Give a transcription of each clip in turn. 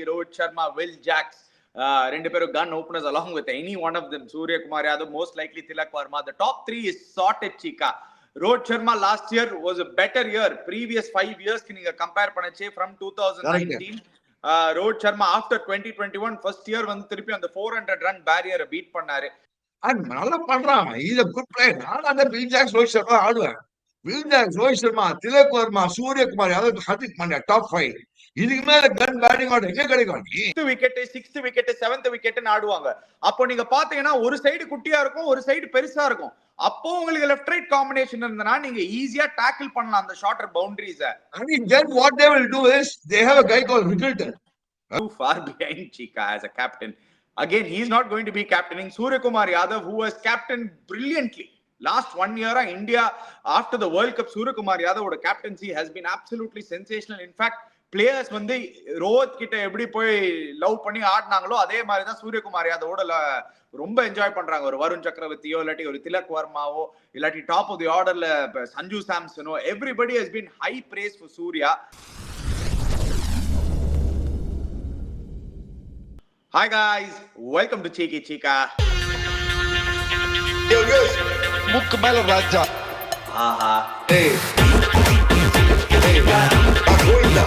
obviously Rohit Sharma, Will Jacks, ரெண்டு பேரும் gun openers along with any one of them, Surya Kumar Yadav, most likely Tilak Varma. The top three is sorted, Chika. Rohit Sharma last year was a better year. Previous 5 years ki neenga compare panache from 2019. Rohit Sharma after 2021 first year வந்து திருப்பி அந்த 400 run barrier beat பண்ணாரு. நல்லா பண்றான். He's a good player. நான் அந்த Will Jacks Rohit Sharma ஆடுவேன். Will Jacks, Rohit Sharma, Tilak Varma, Surya Kumar Yadav, Hardik Pandya, top 5. இதுக்கு மேல கன் பேட்டிங் ஆட எங்க கிடைக்கும்? 5th wicket 6th wicket 7th விக்கெட்னு ஆடுவாங்க. அப்போ நீங்க பாத்தீங்கன்னா ஒரு சைடு குட்டியா இருக்கும், ஒரு சைடு பெருசா இருக்கும். அப்போ உங்களுக்கு லெஃப்ட் ரைட் காம்பினேஷன் இருந்தனா நீங்க ஈஸியா டாக்கிள் பண்ணலாம் அந்த shorter boundaries. I mean, then what they will do is they have a guy called Riddleton. Too far behind Chika as a captain. Again, he is not going to be captaining. Surya Kumar Yadav, who was captained brilliantly last 1 year India after the World Cup, Surya Kumar Yadav captaincy has been absolutely sensational. In fact, players வந்து ரோஹித் கிட்ட எப்படி போய் love பண்ணி ஆடினாங்களோ அதே மாதிரி தான் சூரியகுமார் யாதவோட ரொம்ப enjoy பண்றாங்க. ஒரு வருண் சக்கரவர்த்தியோ இல்லாட்டி ஒரு திலக் வர்மாவோ இல்லாட்டி டாப் ஆஃப் தி ஆர்டர்ல சஞ்சு சாம்சனோ, everybody has been high praise for Surya. Hi guys, welcome to Cheeky Chika. முக்கு மேல ராஜா. ஆஹா. Hey. Agoinda.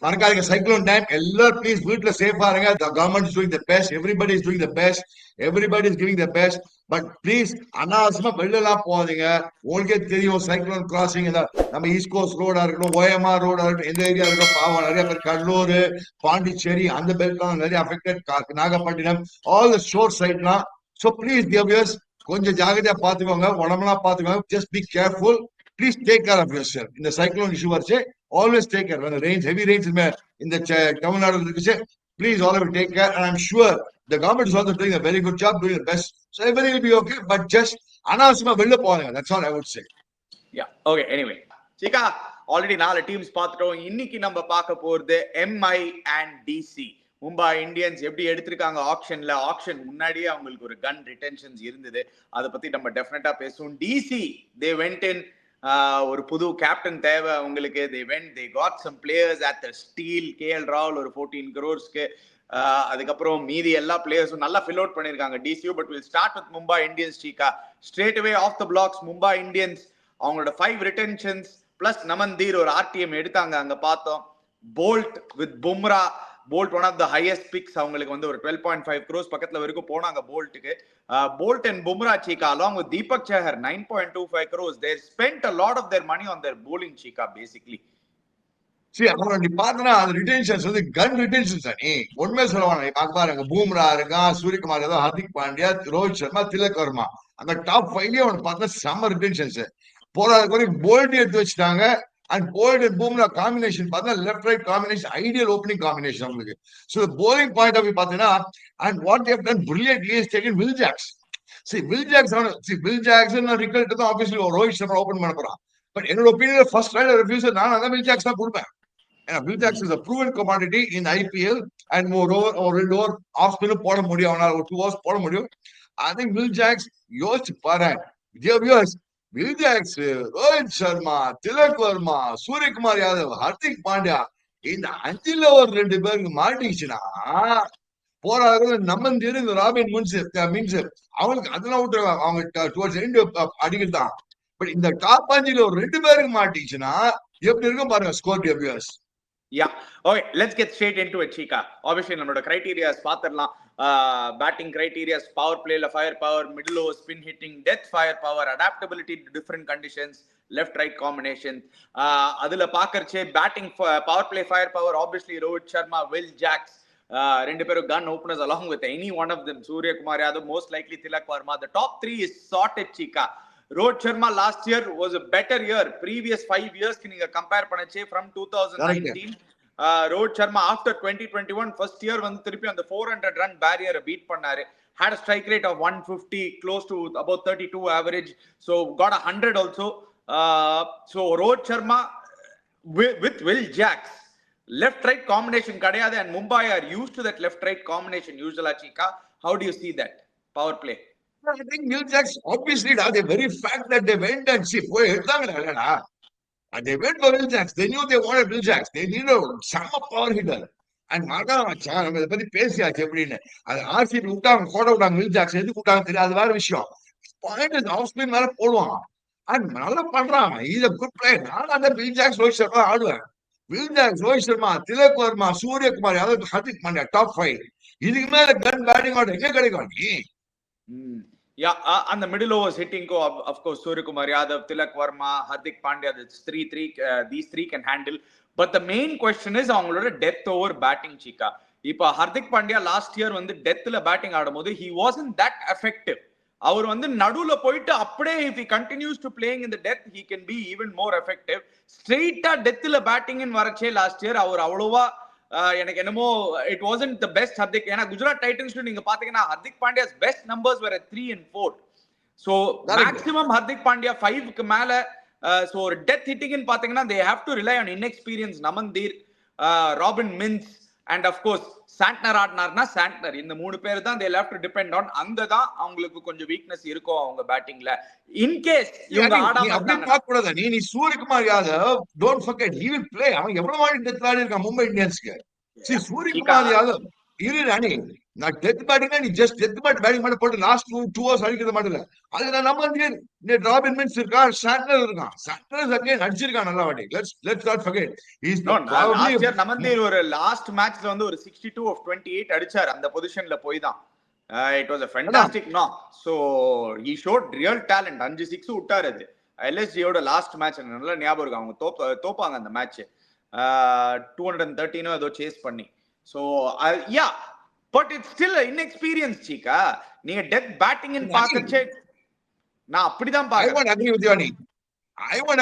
மறக்காதீங்க சைக்ளோன் டைம். எல்லாரும் ப்ளீஸ் வீட்டுல சேஃபா இருங்க. The government is doing the best, everybody is doing the best, everybody is giving the best. But please அனாவசியமா வெளிலாம் போகாதீங்க. உங்களுக்கே தெரியும் சைக்ளோன் கிராசிங் நம்ம ஈஸ்ட் கோஸ்ட் ரோடா இருக்கட்டும், OMR ரோடா இருக்கட்டும், எந்த ஏரியா இருக்கட்டும், பாவம் நிறைய பேர் கடலூர், பாண்டிச்சேரி அந்த பெல்ட்லாம் நிறைய affected, Nagapattinam, all the sure சைட்லாம். ஸோ ப்ளீஸ் டியர்ஸ் கொஞ்சம் ஜாகிரதையா பாத்துக்கோங்க, உடம்பெல்லாம் பாத்துக்கோங்க. Just be careful. Please take care of yourself. In the cyclone issue, always take care. When the rains, heavy rains in the Tamil Nadu, please always take care. And I'm sure the government is also doing a very good job, doing the best. So everything will be okay. But just anasima vella poanga. That's all I would say. Yeah. Okay. Anyway, Chika, already 4 teams பார்த்துட்டோம். இன்னைக்கு நம்ம பார்க்க போறது MI and DC. Mumbai Indians எப்படி எடுத்திருக்காங்க action முன்னாடியே அவங்களுக்கு ஒரு கன் ரிட்டென்ஷன்ஸ் இருந்தது. அதை பத்தி நம்ம டெஃபினட்டா பேசுவோம். DC they went in, ஒரு புது கேப்டன் தேவை அவங்களுக்கு. they got some players at the steel. KL ராகுல் ஒரு 14 crores-க்கு, அதுக்கப்புறம் மீதி எல்லா பிளேயர்ஸும் நல்லா ஃபில் அவுட் பண்ணிருக்காங்க DCU. But will start with Mumbai Indians. Cheeka, straight away off the blocks Mumbai Indians அவங்களோட 5 ரிட்டென்ஷன்ஸ் பிளஸ் நமந்தீர் ஒரு RTM எடுத்தாங்க. அங்க பார்த்தோம் Boult with Bumrah. Boult one of the highest picks. அவங்களுக்கு வந்து ஒரு 12.5 crores பக்கத்துல வரைக்கும் போனாங்க போல்ட்டுக்கு. Boult and Bumrah Cheeka along with Deepak Chahar 9.25 crores. They spent a lot of their money on their bowling சீக்கா basically. சரி, அவங்க நீ பார்த்தனா அந்த ரிட்டென்ஷன்ஸ் வந்து கன் ரிட்டென்ஷன்ஸ் நீ ஒண்ணுமே சொல்லுவாங்க. நீ பார்க்க பாருங்க, பூம்ரா இருக்கான், சூரியகுமார் யாதவ், ஹர்திக் பாண்டியா, ரோஹித் சர்மா, திலக் வர்மா, அந்த டாப் 5லயே அவனை பார்த்தா செம்ம ரிட்டென்ஷன்ஸ். போராத குறை போல்ட் எடுத்து வச்சுட்டாங்க. And Boyd and Bumrah combination, left right combination, ideal opening combination. So the bowling point of view, and what they have done brilliantly is taken Will Jacks. Will Jacks and Rickle obviously Rohit Sharma open manapura. But in opinion, the first rider refuses Will Jacks. Will Jacks is a proven commodity in IPL, and moreover, off spin போட முடியும், or 2 hours போட முடியும். I think Will Jacks யோசிச்சு பாரு. Dear viewers, Will Jacks, Rohit Sharma, Tilak Varma, Surya Kumar Yadav, Hardik Pandya, இந்த 5ல ஒரு 2 பேருக்கு மாட்டிச்சுன்னா போராடுறது நம்மந்திரு robin means அவங்களுக்கு அதெல்லாம் விட்டுருவாங்க. அவங்க டுவர்ட்ஸ் எண்ட் அடிக்கிறது. பட் இந்த டாப் 5ல ஒரு 2 பேருக்கு மாட்டிச்சுன்னா எப்படி இருக்கும் பாருங்க score viewers. Yeah. Okay, let's get straight into it, Chika. Obviously, நம்மளோட கிரைட்டீரியாஸ் பாத்திரலாம். பேட்டிங் கிரைட்டீரியாஸ், பவர் பிளேல fire power, middle over spin hitting, death fire power, adaptability to different conditions, left right combination. அதுல பாக்கறச்சே batting power play fire power, obviously Rohit Sharma, Will Jacks, ரெண்டு பேரும் gun openers along with any one of them, Surya Kumar Yadav, most likely Tilak Varma. The top 3 is sorted, Chika. Rohit Sharma last year was a better year. Previous 5 years ki neenga compare panache from 2019. Rohit Sharma after 2021 first year வந்து திருப்பி அந்த 400 run barrier beat பண்ணாரு. Had a strike rate of 150, close to about 32 average. So got 100 also. So Rohit Sharma with Will Jacks, left right combination கிடையாது, and Mumbai are used to that left right combination usually. Chika, how do you see that power play? I think Will Jacks obviously the very fact that they went and see போய் எடுத்தாங்கடா இல்லடா. And they went for Will Jacks. They knew they wanted Will Jacks. They needed a செம்ம power hitter. And அதான் மச்சான் நம்ம இதை பத்தி பேசியாச்சு எப்படின்னு. அது ஆர்சிபி விட்டாங்க, கோட விட்டாங்க, வில் ஜாக்ஸ் எதுக்கு விட்டாங்க தெரியாது, அது வேற விஷயம். பாயிண்ட் ஆஃப் ஸ்பின் மேல போடுவான். அண்ட் நல்லா பண்றான். Is a good player. நான் அந்த வில் ஜாக்ஸ், ரோஹித் சர்மா ஆடுவேன். Will Jacks, Rohit Sharma, Tilak Varma, Suryakumar Yadav, Hardik Pandya top 5. இதுக்கு மேல கன் பேட்டிங் ஆர்டர் எங்க கிடைக்கும் நீ? அந்த மிடில் ஓவர்ஸ் ஹிட்டிங்கும் of course Suryakumar Yadav, Tilak Varma, Hardik Pandya, these three can handle. But the main question is அவங்களோட டெத் ஓவர் பேட்டிங் சீக்கா. இப்ப ஹர்திக் பாண்டியா லாஸ்ட் இயர் வந்து டெத்ல பேட்டிங் ஆடும்போது he wasn't that effective. அவர் வந்து நடுவுல போயிட்டு அப்படியே if he continues to playing in the death he can be even more effective. ஸ்ட்ரெயிட்டா டெத்ல பேட்டிங் வரச்சே லாஸ்ட் இயர் அவர் அவ்வளவா எனக்கு என்னமோ it wasn't the best Hardik. ஏன்னா குஜராத் டைட்டன்ஸ்ல நீங்க பாத்தீங்கன்னா ஹர்திக் பாண்டியாஸ் பெஸ்ட் நம்பர்ஸ் வேற 3 and 4. So maximum Hardik Pandya 5க்கு மேல. சோ ஒரு டெத் ஹிட்டிங் பாத்தீங்கன்னா they have to rely on inexperienced Naman Dhir, Robin Minz and of course Santner ஆடினார்னா சாண்ட்னர். இந்த 3 பேர் தான் they have to depend on. அங்கதான் அவங்களுக்கு கொஞ்சம் வீக்னஸ் இருக்கும் அவங்க பேட்டிங்ல. இன் கேஸ் இவங்க ஆடாம இருந்தாங்க பார்க்க கூடாது. நீ Suryakumar Yadav don't forget he will play. அவன் எவ்வளவு வாட்டி டெத் ஆடி இருக்கான் மும்பை இந்தியன்ஸ்க்கு. சூரியகுமார் யாதவ் இரு ராணி, நான் டெத் பேட்டிங்னா நீ ஜஸ்ட் டெத் பேட்டிங் மட்டும் போட்டு லாஸ்ட் 2 hours அடிக்கிறது மட்டும் இல்ல. அதுக்கு நம்ம வந்து ராபின் மின்ஸ் இருக்கா, சாண்ட்னர் இருக்கான். சாண்ட்னர் அகைன் அடிச்சிருக்கான் நல்லா வாட்டி. Let's not forget is last year Naman Dhir ஒரு லாஸ்ட் மேட்ச்ல வந்து ஒரு 62 of 28 அடிச்சார். அந்த பொசிஷன்ல போய் தான் it was a fantastic knock. So he showed real talent. 5-6 விட்டாரு. அது LSG யோட லாஸ்ட் மேட்ச் நல்லா ஞாபகம் இருக்கு. அவங்க தோப்பாங்க அந்த மேட்ச் 213 ஏதோ சேஸ் பண்ணி. So yeah, but it's still inexperienced சீக்கா. நீங்க டெத் பேட்டிங் பாக்கச்சே நான் அப்படிதான் பாக்குறேன். I won't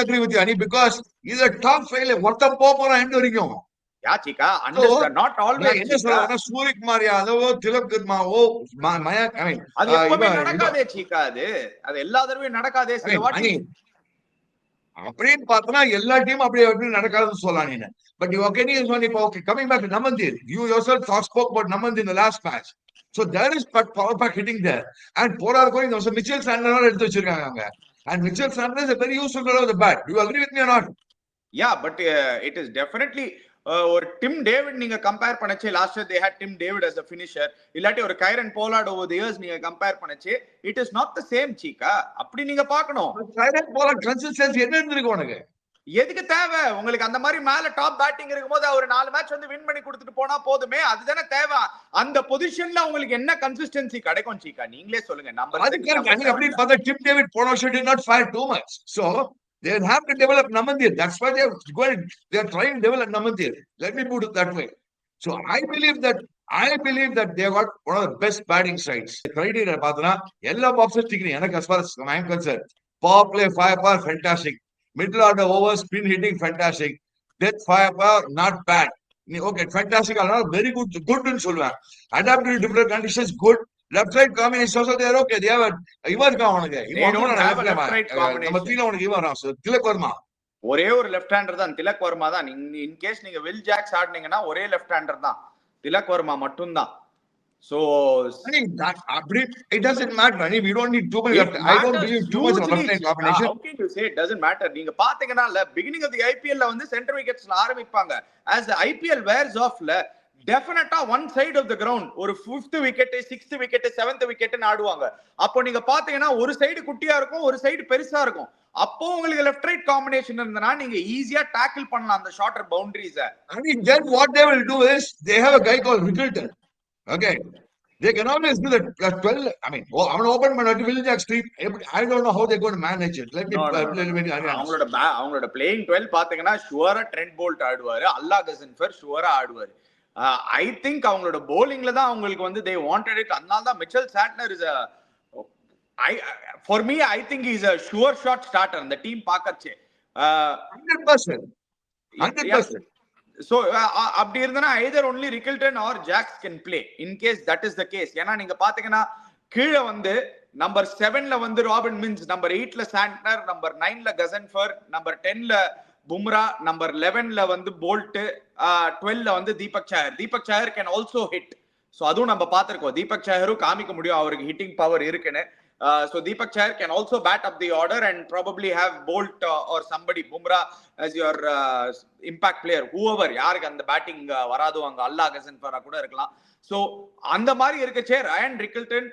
agree with you Ani because he's a top 5 ஒருத்த போறா எண்ட் வரைக்கும். யா சீக்கா, understand not always. என்ன சொல்றேன்னா சூரியகுமார் யாதவோ, திலக் வர்மாவோ, மயங்க், ஐ மீன் அது எப்பவுமே நடக்காதே சீக்கா. அது எல்லா தடவையும் நடக்காதே. சில வாட்டி அப்படின்னு பார்த்தனா எல்லா டீமும் அப்படியே நடக்காதுன்னு சொல்லலாம் நீங்க. But you okay is only okay. Coming back to Namandir, you yourself spoke about Namandir in the last match. So there is power pack hitting there. And Porar going also Mitchell Santner எடுத்து வச்சிருக்காங்க. And Mitchell Santner is a very useful player of the bat. Do you agree with me or not? Yeah, but it is definitely ஒரு Tim David நீங்க compare பண்ணச்சே last year they had Tim David as a finisher. இல்லாட்டி ஒரு Kieron Pollard over the years நீங்க compare பண்ணச்சே it is not the same Cheeka. அப்படி நீங்க பார்க்கணும். கைரன் போலார்ட் கன்சிஸ்டன்சி என்ன இருந்திருக்கு உனக்கு? எதுக்கு தேவை உங்களுக்கு? அந்த மாதிரி மேல டாப் பேட்டிங் இருக்கும்போது ஒரு 4 மேட்ச் வந்து வின் பண்ணி கொடுத்துட்டு போனா போதுமே. அதுதானே தேவை. அந்த பொசிஷன்ல உங்களுக்கு என்ன கன்சிஸ்டன்சி கிடைக்கும் சீக்கா? நீங்களே சொல்லுங்க. நம்பர் அப்படி பார்த்தா டிம் டேவிட் போன வருஷம் did not fire too much. So they have to develop Namandir. That's why they are trying to develop Namandir. Let me put it that way. So I believe that they got one of the best batting sides. Criteria பார்த்தா எல்லா boxes ticking எனக்கு as far as I am concerned. Power play, firepower, fantastic. Middle order over, spin hitting, fantastic. Death, firepower, not bad. Okay, fantastic. Very good ன்னு சொல்லுவேன். Adapt to different conditions, good. Left right combination also they are okay. They have இவன் அவனுக்கு நம்ம தீன உனக்கு இவன் திலக் வர்மா ஒரே ஒரு left hander தான். திலக் வர்மா தான். இன் கேஸ் நீங்க வில் ஜாக்ஸ் ஆடுனீங்கன்னா ஒரே லெஃப்ட் ஹேண்டர் தான். திலக் வர்மா மட்டும் தான். So it doesn't matter. I mean, we don't need too much left. I don't believe too much of left hand combination. How can you say it doesn't matter? நீங்க பாத்தீங்கன்னா beginning of the IPL ல வந்து centre விக்கெட்ஸ்ல ஆரம்பிப்பாங்க. As the IPL wears off டெஃபினட்டா one side of the ground ஒரு 5th wicket, 6th wicket, 7th விக்கெட்னு ஆடுவாங்க. அப்போ நீங்க பாத்தீங்கன்னா ஒரு சைடு குட்டியா இருக்கும், ஒரு சைடு பெருசா இருக்கும். அப்போ உங்களுக்கு லெஃப்ட் ரைட் காம்பினேஷன் இருந்தனா நீங்க ஈஸியா டாக்கிள் பண்ணலாம் அந்த shorter பவுண்டரிஸ. I mean, then what they will do is they have a guy called Rickleton. Okay, they can always do that 12. I mean, I'm an open man to Will Jacks street. I don't know how they're going to manage it. Let me அவங்களோட playing 12 பாத்தீங்கன்னா ஷுவரா Trent Boult ஆடுவாரு, அல்லா கசன்ஃபர் ஷுவரா ஆடுவாரு. I think அவங்களோட bowlingல தான் அவங்களுக்கு வந்து they wanted it. அதனால தான் Mitchell Santner is a for me I think he's a sure shot starter. அந்த டீம் பாக்கச்சே 100%. So அப்படி இருந்தா either only Rickleton or Jacks can play in case that is the case. ஏன்னா நீங்க பாத்தீங்கன்னா கீழ வந்து நம்பர் 7ல வந்து ராபின் மின்ஸ், நம்பர் 8ல சாண்ட்னர், நம்பர் 9ல கசன்ஃபர், நம்பர் 10ல பும்ரா, நம்பர் 11ல வந்து போல்ட், 12ல வந்து Deepak Chahar can also hit. So அதுவும் நம்ம பாத்திருக்கோம். தீபக் சாஹரும் காமிக்க முடியும் அவருக்கு ஹிட்டிங் பவர் இருக்குன்னு. So Deepak Chahar can also bat up the order and probably have Bolt or somebody, Bumrah as your impact player, whoever, யாருக்கு அந்த பேட்டிங் வராதோ அங்க அல்லா கசன்ஃபரா கூட இருக்கலாம். So அந்த மாதிரி இருக்கச்சே Ryan Rickelton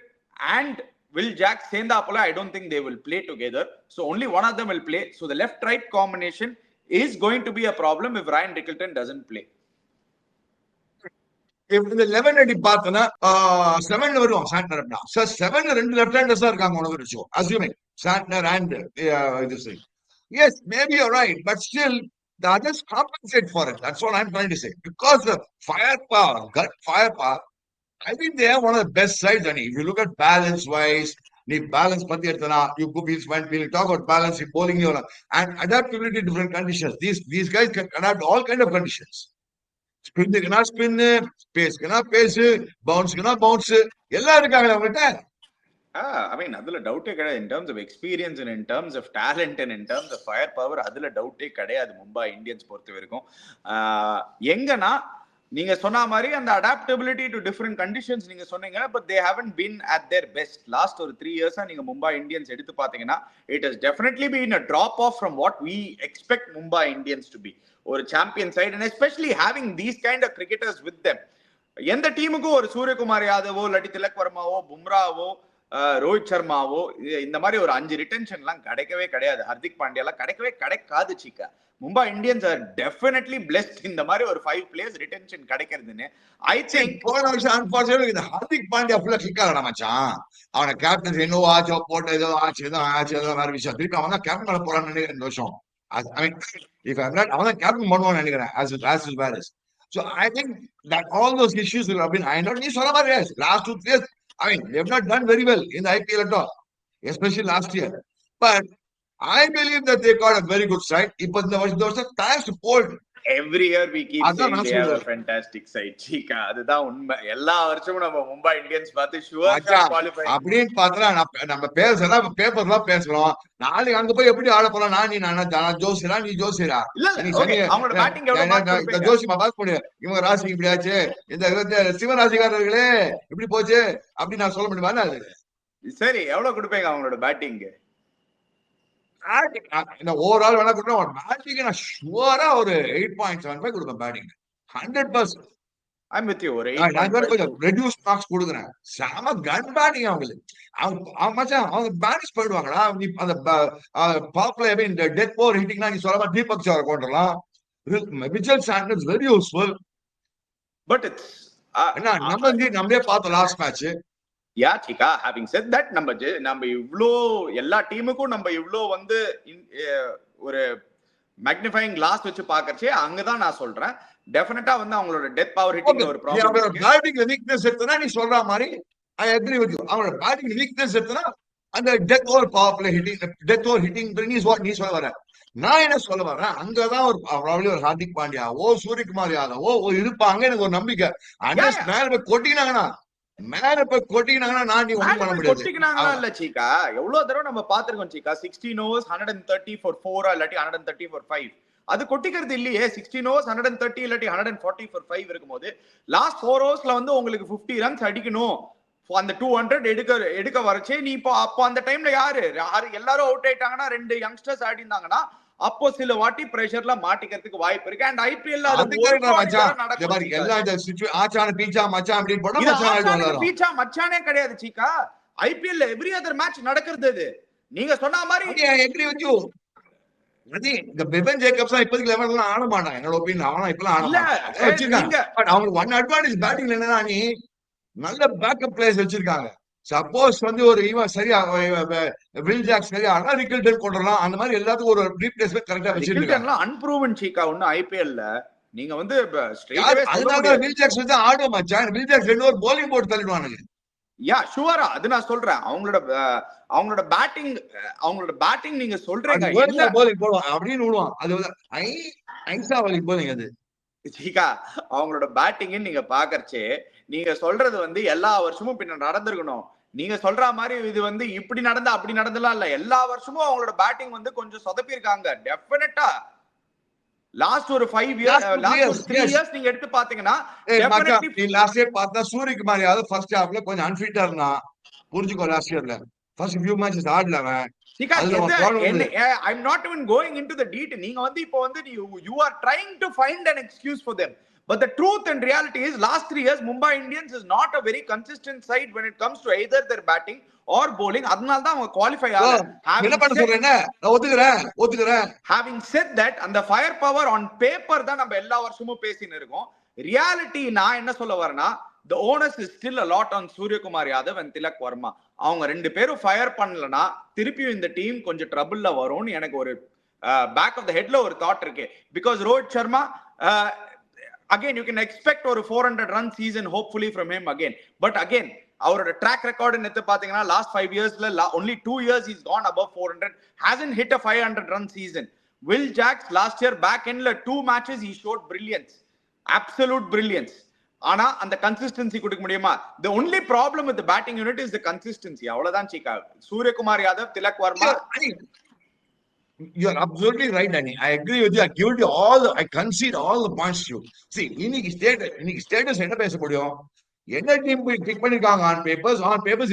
and Will Jack சேர்ந்தாப்புல I don't think they will play together. So only one of them will play. So the left-right combination is going to be a problem if Ryan Rickelton doesn't play. இந்த 11 அடி பார்த்தனா 7 வருவாங்க Santner. Sir 7 2 left handers தான் இருக்காங்க உனக்கு வெச்சோ assuming Santner and this thing. Yes, maybe you're right, but still the others compensate for it. That's what I'm trying to say. Because the firepower, gut firepower, I think they are one of the best sides. And if you look at balance wise, the balance pati edutana, you could we'll talk about balance in bowling and adaptability to different conditions. These guys can adapt all kind of conditions. Spin spin, pace pace, bounce bounce. எல்லாம் இருக்காங்க அவங்ககிட்ட. I mean, அதுல டவுட்டே கிடையாது. in terms of experience and in terms of talent and in terms of firepower, அதுல டவுட்டே கிடையாது Mumbai Indians பொறுத்த வரைக்கும். எங்கன்னா நீங்க சொன்ன மாதிரி அந்த அடாப்டபிலிட்டி டு டிஃபரெண்ட் கண்டிஷன்ஸ் நீங்க சொன்னீங்க, but they haven't been at their best. Last ஒரு 3 இயர்ஸா நீங்க மும்பை இந்தியன்ஸ் எடுத்து பாத்தீங்கன்னா it has definitely been a drop off from what we expect Mumbai Indians to be. ஒரு champion side and especially having these kind of cricketers with them. எந்த டீமுக்கும் ஒரு சூரியகுமார் யாதவோ இல்லாட்டி திலக் வர்மாவோ பும்ராவோ ரோஹித் சர்மாவோ இந்த மாதிரி ஒரு 5 ரிட்டென்ஷன் எல்லாம் கிடைக்கவே கிடையாது. ஹர்திக் பாண்டியா எல்லாம் கிடைக்கவே கிடைக்காது. Cheeka Mumbai Indians are definitely blessed இந்த மாதிரி ஒரு 5 பிளேயர்ஸ் ரிட்டென்ஷன் கிடைக்கிறதுன்னு. ஐ திங்க் போன வருஷம் அன்பார்ச்சுனேட்லி இந்த ஹர்திக் பாண்டியா ஃபுல்லா கிளிக் ஆகலாம் மச்சான். அவன கேப்டன் என்னவோ ஆச்சோ போட்ட ஏதோ ஆச்சு ஏதோ வேற விஷயம். திருப்பி அவன் தான் கேப்டன் பண்ண போறான்னு நினைக்கிறேன் இந்த வருஷம். I mean, if I'm not, அவன் தான் கேப்டன் பண்ணுவான்னு நினைக்கிறேன் as well as. So I think that all those issues will have been ironed out. நீ சொன்ன மாதிரி last 2 years, I mean, they have not done very well in the IPL at all, especially last year. But I believe that they got a very good side. இப்ப இந்த வருஷம் thanks to Bolt. Every year we keep saying they have a fantastic side. சீக்கா அதுதான் உண்மை. எல்லா வருஷமும் நம்ம Mumbai Indians பார்த்து sure qualify அப்படின்னு பார்த்தா நம்ம பேசலாம் பேப்பர்லாம் பேசுறோம். நாளைக்கு அங்க போய் எப்படி ஆட போறோம்? நான் ஜோசியரா நீ ஜோசியரா அவங்களோட பேட்டிங் எவ்வளவு ஜோசியமா பார்க்க முடியும். இவங்க ராசி இப்படி ஆச்சு, இந்த சிவராசிக்காரர்களே இப்படி போச்சு அப்படி நான் சொல்ல முடியுமா? அது சரி, எவ்வளவு கொடுப்பீங்க அவங்களோட பேட்டிங்? ஓவரால் வேணா கொடுப்பேன். பேட்டிங் நான் ஷுவரா ஒரு 8.75 கொடுப்பேன். பேட்டிங் 100%. I'm with you. கொஞ்சம் ரெடியூஸ் மார்க்ஸ் கொடுக்குறேன். செம கன் பேட்டிங் அவங்களுக்கு. அவங்க பேனிஷ் பண்ணிடுவாங்களா? அந்த பாப்புலர் இந்த டெத் ஓவர் ஹிட்டிங்னா நீ சொல்ல தீபக் சஹர் கொண்டுலாம். Mitchell Santner very useful. But it's நம்மளே பார்த்தோம் last match. Yeah Cheeka, having set that நம்ம இவ்ளோ எல்லா டீமுக்கும் நம்ம இவ்ளோ வந்து ஒரு மேக்னிஃபைங் கிளாஸ் வச்சு பாக்கறச்சே அங்கதான் நான் சொல்றேன் டெஃபினட்டா வந்து அவங்களோட டெத் பவர் ஹிட்டிங் ஒரு ப்ராப்ளம் இருக்கு. பேட்டிங்ல வீக்னஸ் எடுத்தனா நீ சொல்ற மாதிரி ஐ அக்ரி வித் யூ. அவங்களோட பேட்டிங் வீக்னஸ் எடுத்தனா அந்த death over power play hitting, death over hitting நீ சொல்ல வர. நான் என்ன சொல்ல வரேன், அங்கதான் ஒரு ஹார்திக் பாண்டியாவோ சூரியகுமார் யாதவோ இருப்பாங்க. எனக்கு ஒரு நம்பிக்கை. அண்டர்ஸ் மேல போய் கொட்டினாங்கன்னா நான் நீ ஒண்ணும் பண்ண முடியாது. இல்ல சீக்கா, எவ்வளவு தடவை நம்ம பாத்துருக்கோம் சீக்கா. 16 overs 130 for 4 இல்லாட்டி 130 for 5. அது கொட்டிக்கிறது இல்லையே. 16 overs 130 இல்லாட்டி 140 for 5 இருக்கும்போது லாஸ்ட் 4 ஓவர்ஸ்ல வந்து உங்களுக்கு 50 ரன்ஸ் அடிக்கணும். அந்த 200 எடுக்க வரச்சே நீ அப்போ அந்த டைம்ல யாரு எல்லாரும் அவுட் ஆயிட்டாங்கன்னா 2 யங்ஸ்டர்ஸ் ஆடி இருந்தாங்கன்னா அப்போ சில வாட்டி பிரஷர்ல மாட்டிக்கிறதுக்கு வாய்ப்பு இருக்கு. அண்ட் ஐபிஎல் பீச்சா மச்சானே கிடையாது சீக்கா. ஐபிஎல் எவ்ரி அதர் மேட்ச் நடக்கிறது. நீங்க சொன்ன மாதிரி இப்போதைக்கு லெவல் ஆட மாட்டான் என்னோட ஒப்பீனியன். அவனா இப்பெல்லாம் அவங்களுக்கு ஒன் அட்வான்டேஜ் பேட்டிங்ல என்னன்னா நீ நல்ல பேக்கப் பிளேயர்ஸ் வச்சிருக்காங்க. சப்போஸ் வந்து ஒரு சரியா வில் ஜாக் சரியா ரிக்கில்டன் கொண்டுறலாம். அந்த மாதிரி எல்லாத்துக்கும் ஒரு ரீப்ளேஸ்மென்ட் கரெக்ட்டா வச்சிருக்காங்க. அன்ப்ரூவன் சீக்கா ஒன்னு ஐபிஎல்ல நீங்க வந்து அதனால வில் ஜாக்ஸ் வந்து ஆடுவ மச்சான். வில் ஜாக்ஸ் ரெண்டு ஒரு bowling போட்டு தள்ளிடுவானுங்க. யா ஷூரா, அது நான் சொல்றேன். அவங்களோட பேட்டிங் நீங்க சொல்றீங்க bowling போடுவான் அப்படின்னு விடுவான். அது ஐசா bowling bowling அது சீக்கா. அவங்களோட பேட்டிங் நீங்க பாக்கறச்சே நீங்க சொல்றது வந்து எல்லா வருஷமும் பின்ன நடந்திருக்கணும். நீங்க சொல்ற மாதிரி இது வந்து இப்படி நடந்தா அப்படி நடந்தலாம் இல்ல. எல்லா வருஷமும் அவங்களோட பேட்டிங் வந்து கொஞ்சம் சொதப்பி இருக்காங்க. டெஃபினட்டா லாஸ்ட் ஒரு 5 இயர்ஸ் லாஸ்ட் ஒரு 3 இயர்ஸ் நீங்க எடுத்து பாத்தீங்கன்னா டெஃபினெட்லி லாஸ்ட் இயர் பார்த்தா சூரியகுமார் யாதவ் ஃபர்ஸ்ட் ஹாஃப்ல கொஞ்சம் அன்ஃபிட்டா இருந்தா. புரிஞ்சுக்கோ லாஸ்ட் இயர்ல ஃபர்ஸ்ட் ஃபியூ மேட்சஸ் ஆடல அவன். Sika, அதுல அவன் போனது I'm not even going into the detail. நீங்க வந்து இப்போ வந்து you are trying to find an excuse for them. But the truth and reality is last 3 years Mumbai Indians is not a very consistent side when it comes to either their batting or bowling. அதனால தான் அவங்க qualify ஆகல. என்ன பண்ண சொல்றேன், நான் ஒத்துக்கிறேன். Having said that, அந்த ஃபயர் பவர் on paper தான் நம்ம எல்லா வருஷமும் பேசின்னு இருக்கோம். ரியாலிட்டி நான் என்ன சொல்ல வரேன்னா, the onus is still a lot on Suryakumar Yadav and Tilak Verma. அவங்க ரெண்டு பேரும் ஃபயர் பண்ணலனா திருப்பியும் இந்த டீம் கொஞ்சம் ட்ரபிள்ல வரும்னு எனக்கு ஒரு பேக் ஆஃப் த ஹெட்ல ஒரு தாட் இருக்கு. Because Rohit Sharma again you can expect ஒரு 400 run season hopefully from him again. But again அவரோட ட்ராக் ரெக்கார்டு எடுத்து பாத்தீங்கன்னா last 5 yearsல only 2 years he's gone above 400, hasn't hit a 500 run season. Will Jacks last year back endல 2 matches he showed brilliance, absolute brilliance. ஆனா அந்த consistency கொடுக்க முடியுமா? The only problem with the batting unit is the consistency. அவ்வளவுதான் Cheeka. Suryakumar Yadav, Tilak Varma. You are absolutely right, Danny. I agree with you. I concede all the points to you. See, இன்னைக்கு status என்ன பேச முடியும்? என்ன டீம் போய் பிக் பண்ணிருக்காங்க ஆன் பேப்பர்ஸ்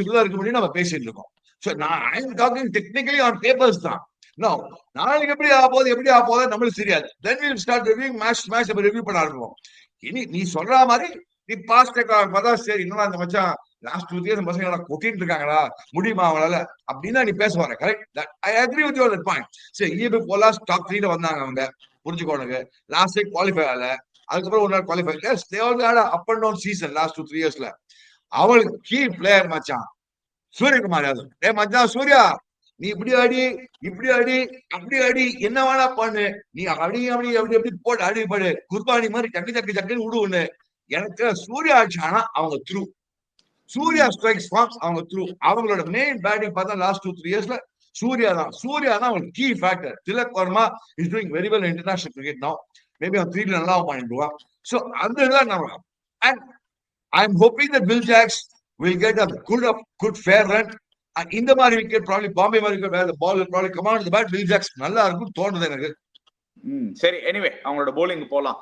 இப்படிதான் இருக்க முடியும் நம்ம பேசிட்டு இருக்கோம். So I am talking technically on papers தான். No, நாளைக்கு எப்படி ஆக போகுது நம்மளுக்கு தெரியாது. Then we will start reviewing match நம்ம ரிவ்யூ பண்ண ஆரம்பிப்போம். இனி நீ சொல்ற மாதிரி நீ பாஸ்ட் பார்த்தா சரி, இன்னும் அந்த மச்சான் லாஸ்ட் 2 இயர்ஸ் பசங்க கொட்டிட்டு இருக்காங்களா, முடியுமா அவங்களால அப்படின்னா நீ பேச வர. Correct, I agree with your point. சரி, ஈபி போலா டாப் 3ல வந்தாங்க அவங்க, புரிஞ்சுக்கோனுங்க. லாஸ்ட் வீக் குவாலிஃபை ஆகல, அதுக்கப்புறம் ஒரு நாள் qualify. Up and down season last 2-3 இயர்ஸ்ல. அவளுக்கு கீ பிளேயர் மச்சான் சூரியகுமார் யாதவ். மச்சான் சூர்யா, நீ இப்படி அடி அப்படி அடி என்ன வேணா பண்ணு, நீ அப்படி போட்டு அடிப்படு, குர்பானி மாதிரி டக்குன்னு விடுன்னு. எனக்கு சூர்யா ஆட்சியானா அவங்க த்ரூ, சூர்யா ஸ்ட்ரைக்ஸ் ஃபார்ம்ஸ் அவங்க த்ரூ. அவங்களோட மெயின் பேட்டிங் பார்த்தா லாஸ்ட் 2-3 இயர்ஸ்ல சூர்யா தான் அவங்க key factor. Tilak Varma is doing very well international cricket now. Maybe அவன் 3ல நல்லா பண்ணிடுவான். ஸோ அதுதான் நம்ம. And I am hoping that Will Jacks will get a good fair run. இந்த மாதிரி விக்கெட் ப்ராப்ளம் பாம்பே மாதிரி wicket, ball problem command the bat, Will Jacks நல்லா இருக்கும் தோணுது எனக்கு. சரி, எனிவே அவங்களோட bowling போலாம்.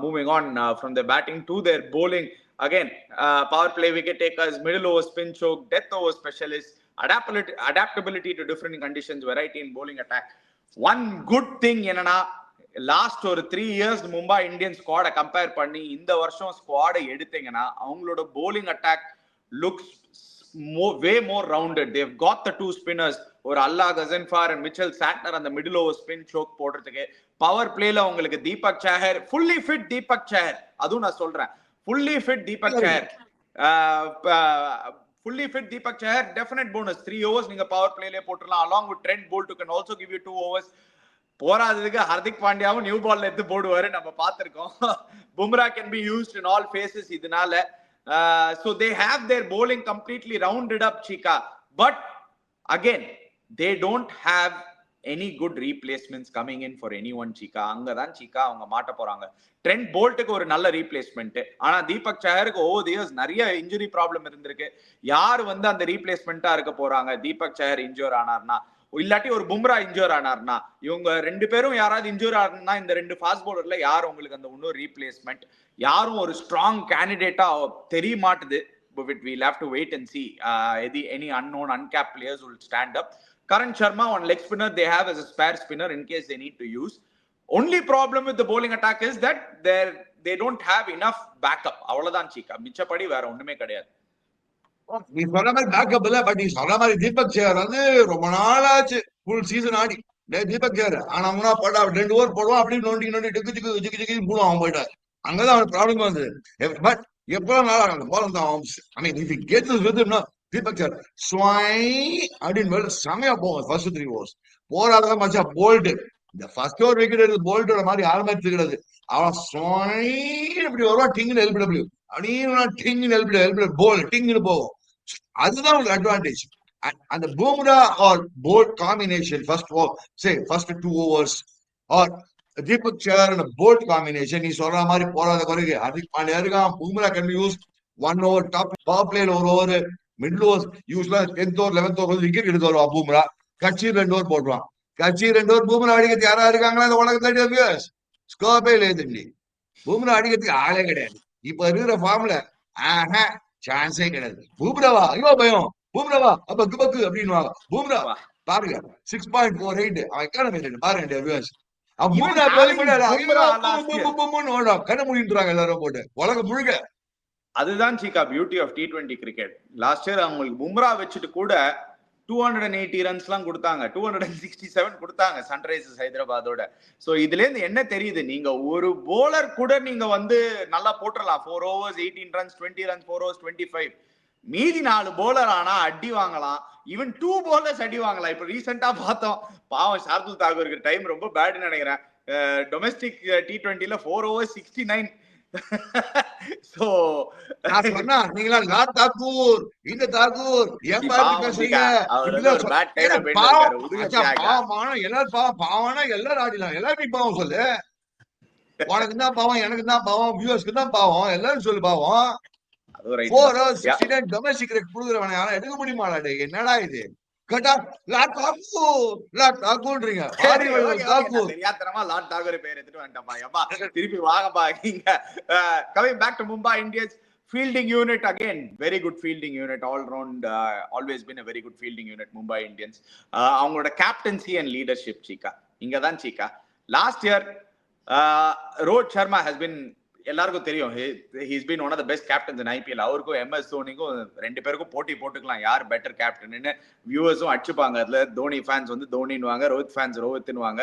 Moving on from their batting to their bowling. Again, power play wicket takers, middle over spin choke, death over specialists, adaptability to different conditions, variety in bowling attack. One good thing என்னன்னா, last ஒரு 3 years Mumbai Indian ஸ்குவாட compare பண்ணி இந்த வருஷம் ஸ்குவாட எடுத்தீங்கன்னா அவங்களோட bowling attack looks way more rounded. They've got the 2 spinners, ஒரு Allah Ghazanfar and Mitchell Santner அந்த middle over spin choke போடுறதுக்கு. பவர் பிளேல உங்களுக்கு தீபக் சாஹர், ஃபுல்லி ஃபிட் தீபக் சாஹர், அதுவும் நான் சொல்றேன், fully fit Deepak Chahar definite bonus. 3 overs நீங்க பவர் பிளேல போட்டுடலாம். along with Trent Bolt who can also give you 2 overs. போராததுக்கு ஹர்திக் பாண்டியாவும் நியூ பால்ல எடுத்து போடுவாரு, நம்ம பார்த்திருக்கோம். Bumrah can be used in all phases இதனால. So they have their bowling completely rounded up, Chika. But again, they don't have any good replacements coming in for anyone, Chika. அங்கதான் Chika அவங்க மாட்ட போறாங்க. ட்ரெண்ட் போல்ட்டுக்கு ஒரு நல்ல ரீப்ளேஸ்மெண்ட், ஆனா Deepak சாஹருக்கு over the years நிறைய injury problem இருந்திருக்கு. யார் வந்து அந்த ரீப்ளேஸ்மெண்டா இருக்க போறாங்க? தீபக் சாஹர் இன்ஜூர் ஆனார்னா, இல்லாட்டி ஒரு பும்ரா இன்ஜூர் ஆனார்னா, இவங்க 2 பேரும் யாராவது இன்ஜூர் ஆனா இந்த 2 ஃபாஸ்ட் பவுலர்ல யார் உங்களுக்கு அந்த இன்னொரு ரீப்ளேஸ்மெண்ட்? யாரும் ஒரு ஸ்ட்ராங் கேண்டிடேட்டா தெரிய மாட்டுது. But we'll have to wait and see. Any unknown, uncapped players will stand up. Karan Sharma, one leg spinner they have as a spare spinner in case they need to use. Only problem with the bowling attack is that they don't have enough backup. அவ்வளவுதான் சீக்கா, மிச்சப்படி வேற ஒண்ணுமே கிடையாது. நீ சொன்ன மாதிரி backup இல்ல, but நீ சொன்ன மாதிரி தீபக் சேகர் வந்து ரொம்ப நாளாச்சு ஃபுல் சீசன் ஆடி. தீபக் சேகர் ஆனா முன்னா போட்டா 2 ஓவர் போடுவான், அப்படியே நோண்டி டிக்கு போடுவான். அவன் போயிட்டார், அங்கதான் அவனுக்கு ப்ராப்ளம் வந்தது. பட் எவ்வளவு நாளா அந்த பால் தான். I mean, if he gets this rhythm, Deepak sir அப்படின்னு செமையா போகும். ஃபர்ஸ்ட் 3 overs போராதான் மச்சா. போல்ட் இந்த ஃபர்ஸ்ட் ஓவர் விக்கெட் எடுத்து போல்ட்டோட மாதிரி யாருமே தெரியாது. அவன் இப்படி வருவான், டிங்னு எல்பிடபிள்யூ அப்படின்னு டிங்னு எல்பிடபிள்யூ போல் டிங்னு போகும். அதுதான் ஒரு அட்வான்டேஜ். அந்த Bumrah or Boult combination first 2 overs or Deepak Chahar and bolt combination, நீ சொல்ற மாதிரி போராத பிறகு ஹர்திக் பாண்டியா இருக்கான். Bumrah can be used 1 over top power பிளேல ஒரு ஓவர், மிடில் ஓவர் யூஸ்வலா 10th over 11th over wicket எடுத்து வருவான் பூம்ரா. கட்சி 2 ஓவர் போடுவான். கட்சி 2 ஓவர் பூம்ரா அடிக்கிறது யாரா இருக்காங்களா இந்த உலகத்துல? ஸ்கோப்பே இல்லையே. பூம்ரா அடிக்கிறதுக்கு ஆளே கிடையாது இப்ப இருக்கிற ஃபார்ம்ல. சான்ஸே கிடையாது. பூம்ராவா? ஐயோ பயம். பூம்ராவா பக்கு பக்கு அப்படின்னு பூம்ரா வா. பாருங்க 6.48 அவன் எக்கானமி பாருங்க வியூவர்ஸ். அவன் Even பூம்ரா having பண்ணி Bumrah last year. ஐயோ கண்ண முடின்றாங்க எல்லாரும் போட்டு உலகம் முழுக்க. அதுதான் Cheeka beauty of T20 cricket. Last year அவங்களுக்கு பும்ரா வச்சுட்டு கூட 280 ரன்ஸ்லாம் கொடுத்தாங்க, 267 கொடுத்தாங்க சன்ரைசர்ஸ் ஹைதராபாத்தோட. சோ இதுல இருந்து என்ன தெரியுது, நீங்க ஒரு போலர் கூட நீங்க வந்து நல்லா போட்டுறலாம். 4 overs 18 runs, 20 runs, 4 overs 25. மீதி 4 போலர் ஆனா அடி வாங்கலாம். ஈவன் 2 bowlers அடி வாங்கலாம். இப்ப ரீசெண்டா பார்த்தோம், பாவம் ஷார்துல் தாக்கூருக்கு டைம் ரொம்ப பேட்னு நினைக்கிறேன். Domestic T20ல 4 overs 69. சோ நான் சொன்னா நீங்களா லாட் தாக்கூர் இந்த தாக்கூர் ஏன் பாத்து பேசுறீங்க? பாவமான எல்லாரும் பாவம்னா எல்லாரும் ஆடிலாம். எல்லாரும் பாவம் சொல்லு. உனக்கு தான் பாவம், எனக்கு தான் பாவம், வியூவர்ஸ்க்கு தான் பாவம், எல்லாரும் சொல்லு பாவம். 4 overs 69 டொமஸ்டிக் கிரிக்கெட் குடுக்குறவன யாரும் எடுக்க முடியுமாடா? என்னடா இது கேட்டா லாட் தாக்கூர்ன்றீங்க. தெரியாதனமா லாட் தாக்கூர் பேர் எடுத்துட்டு வந்துட்டப்பா. எப்பா திருப்பி வாங்கப்பா நீங்க. Coming back to Mumbai Indians fielding unit again, very good fielding unit all round, always been a very good fielding unit Mumbai Indians. அவங்களோட captaincy and leadership சீக்கா இங்க தான் Cheeka. Last year Rohit Sharma has been, எல்லாருக்கும் தெரியும், he's been one of the best captains in IPL. அவருக்கும் MS தோனிக்கும் ரெண்டு பேருக்கும் போட்டி போட்டுக்கலாம் யார் பெட்டர் கேப்டன்னு. வியூவர்ஸும் அடிச்சுப்பாங்க. அதுல தோனி ஃபேன்ஸ் வந்து தோனின்னுவாங்க, ரோஹித் ஃபேன்ஸ் ரோஹித்னுவாங்க.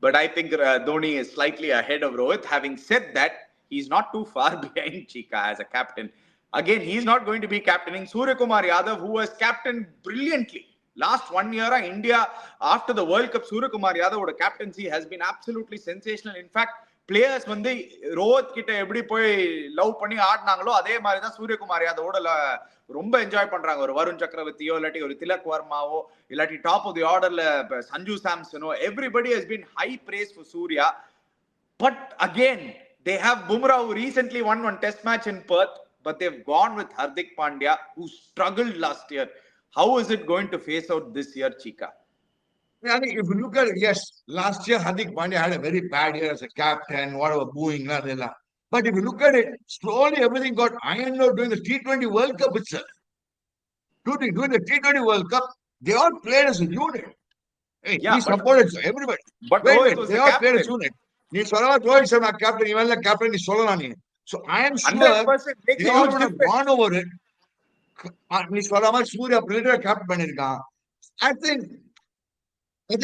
But I think Dhoni is slightly ahead of Rohit. Having said that, he's not too far behind Chika as a captain. Again, he's not going to be captaining Suryakumar Yadav, who was captained brilliantly. Last 1 year, India, after the World Cup, Suryakumar Yadav's captaincy has been absolutely sensational. In fact, players வந்து ரோஹித் கிட்ட எப்படி போய் love பண்ணி ஆடினாங்களோ அதே மாதிரி தான் சூரியகுமார் யாதவோட ரொம்ப enjoy பண்றாங்க. ஒரு வருண் சக்கரவர்த்தியோ இல்லாட்டி ஒரு திலக் வர்மாவோ இல்லாட்டி டாப் ஆஃப் தி ஆர்டர்ல Sanju சாம்சனோ, everybody has been high praise for Surya. But again, they have Bumrah, who recently won one test match in Perth, but they've gone with Hardik Pandya, who struggled last year. How is it going to face out this year, Chika? I think if you look at it, yes, last year Hardik Pandya had a very bad year as a captain, whatever, booing, la. But if you look at it, slowly everything got ironed out during the T20 World Cup itself. During the T20 World Cup, they all played as a unit. Hey, Yeah, he supported everybody. But Wait, Rohit was they the all played as captain. unit. நீ சொல்லவா Rohit Sharma captain, இவன் captain நீ சொல்லலாம் நீ. So I am sure 100% makes they a all huge would have difference. gone over it. நீ சொல்ற மாதிரி Surya player captain பண்ணிருக்கான். I think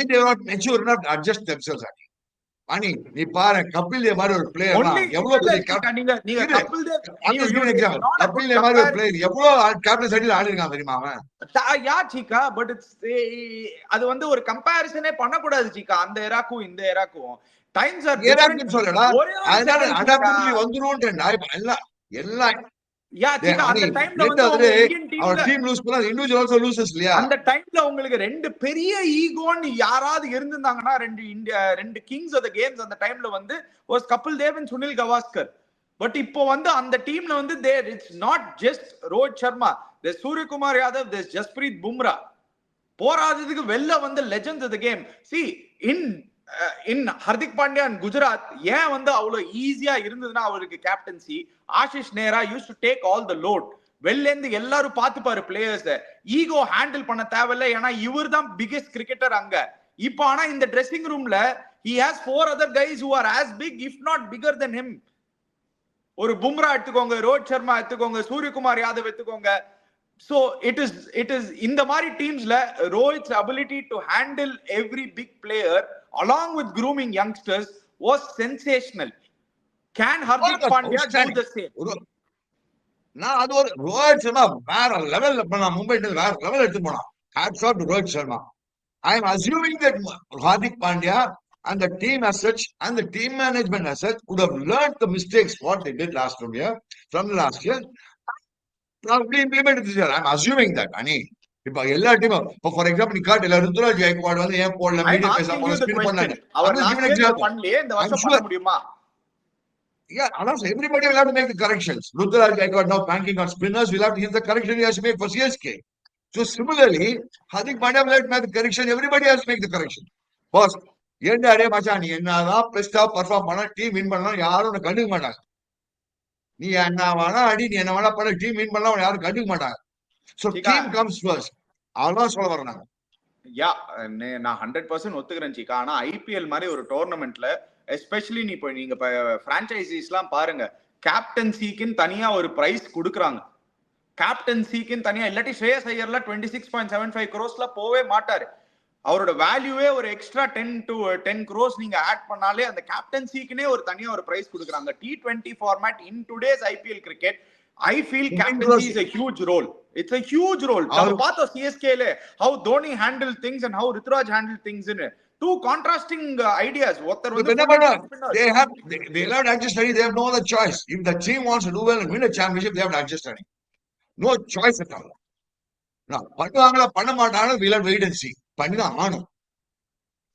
they are not mature enough to adjust themselves. அனி நீ பாரு, கபில் தேவ் மாதிரி ஒரு பிளேயர் எவ்வளவு பெரிய கேப்டன். நீங்க கபில் தேவ் கபில் தேவ் மாதிரி ஒரு பிளேயர் எவ்வளவு கேப்டன் சைடில் ஆடி இருக்கான் தெரியுமா அவன்? யா சீக்கா, பட் இட்ஸ் அது வந்து ஒரு கம்பேரிசனே பண்ணக்கூடாது சீக்கா. அந்த எராக்கும் இந்த எராக்கும் டைம்ஸ் ஆர் டிஃபரண்ட் சொல்லடா. அதனால அடாப்டபிலிட்டி வந்துரும்ன்றேன்டா. எல்லாம் யா சீக்கா, அந்த டைம்ல வந்து இந்தியன் our team lose பண்ணா individual also loses இல்லையா? அந்த டைம்ல உங்களுக்கு ரெண்டு பெரிய ஈகோன்னு யாராவது இருந்திருந்தாங்கன்னா, ரெண்டு கிங்ஸ் ஆஃப் தி கேம்ஸ் அந்த டைம்ல வந்து was Kapil Dev and Sunil Gavaskar. But இப்போ வந்து அந்த டீம்ல வந்து there it's not just Rohit Sharma, there Suryakumar Yadav, there Jasprit Bumrah. போராததுக்கு வெளில வந்து legends of the game. see in Hardik Pandya and Gujarat ஏன் வந்து அவ்வளவு ஈஸியா இருந்ததுன்னா, அவருக்கு captaincy Ashish Nehra used to take all the load. வெளில இருந்து எல்லாரும் பாத்துப்பாரு பிளேயர்ஸ், ஈகோ ஹேண்டில் பண்ண தேவையில்லை. ஏன்னா இவர் தான் பிகெஸ்ட் கிரிக்கெட்டர் அங்க. இப்போ ஆனா இந்த ட்ரெஸ்ஸிங் ரூம்ல he has 4 other guys who are as big if not bigger than him. ஒரு பும்ரா எடுத்துக்கோங்க, ரோஹித் சர்மா எடுத்துக்கோங்க, சூரியகுமார் யாதவ் எடுத்துக்கோங்க. So it is இந்த மாதிரி டீம்ஸ்ல ரோஹித்'s ability to handle every big player along with grooming youngsters was sensational. Can Hardik Pandya do the same? நான் அது ஒரு ரோஹித் சர்மா வேற லெவல்ல பண்ணா, மும்பை இந்தியன்ஸ் வேற லெவல் எடுத்து போனா. Hats off to Rohit Sharma. I am assuming that Hardik Pandya and the team as such and the team management as such would have learned the mistakes what they did from the last year. Probably implemented this year. I am assuming that. Ani இப்ப எல்லா டீமும் for example நீ காட்டு இல்ல ருத்ராஜ் கைக்வாட் வந்து ஏன் போடல media பேசாம ஸ்பின் பண்ணாங்க. அவர் லாஸ்ட் இயர் பண்ணலையே, இந்த வருஷம் பண்ண முடியுமா? Yeah, alas, everybody will have to make the corrections. Rudraj Gaikwad now banking on spinners. We'll have to give the correction he has to make for CSK. So similarly, Hardik Pandya will have to make the correction. Everybody has to make the correction. Boss, என்ன array மச்சான், நீ என்னதான் பெஸ்டா perform பண்ணா team win பண்ணலாம் யாரும் உன்னை கண்டுக்க மாட்டாங்க. நீ என்ன வேணா அடி, நீ என்ன வேணா பண்ண டீம் வின் பண்ணலாம் யாரும் கண்டுக்க மாட்டாங்க. So team comes first. அதான் சொல்ல வரேன் நாங்க. யா, நான் 100% ஒத்துக்கிறேன் சீக்கா. ஆனா ஐபிஎல் மாதிரி ஒரு டோர்னமெண்ட்ல எஸ்பெஷலி நீங்க பிரான்ச்சைசிஸ்லாம் பாருங்க, கேப்டன்சிக்குன்னு தனியா ஒரு பிரைஸ் கொடுக்குறாங்க. கேப்டன்சிக்குன்னு தனியா, இல்லாட்டி ஸ்ரேயஸ் ஐயர்ல 26.75 crores போவே மாட்டாரு. அவரோட வேல்யூவே ஒரு எக்ஸ்ட்ரா 10 crores நீங்க ஆட் பண்ணாலே அந்த கேப்டன்சிக்குனே ஒரு தனியா ஒரு பிரைஸ் கொடுக்குறாங்க. T20 format in today's IPL cricket, I feel captaincy is a huge role. It's a huge role. நம்ம பார்த்தோம் CSKல how Dhoni handled things and how Ruturaj handled things in two contrasting ideas. ஒருத்தர் வந்து they have to adjust. They have no other choice. If the team wants to do well and win a championship, they have to adjust. No choice at all. நான் பண்ணுவாங்களா பண்ண மாட்டாங்களா, we'll have to wait and see. பண்ணிதான் ஆனும்.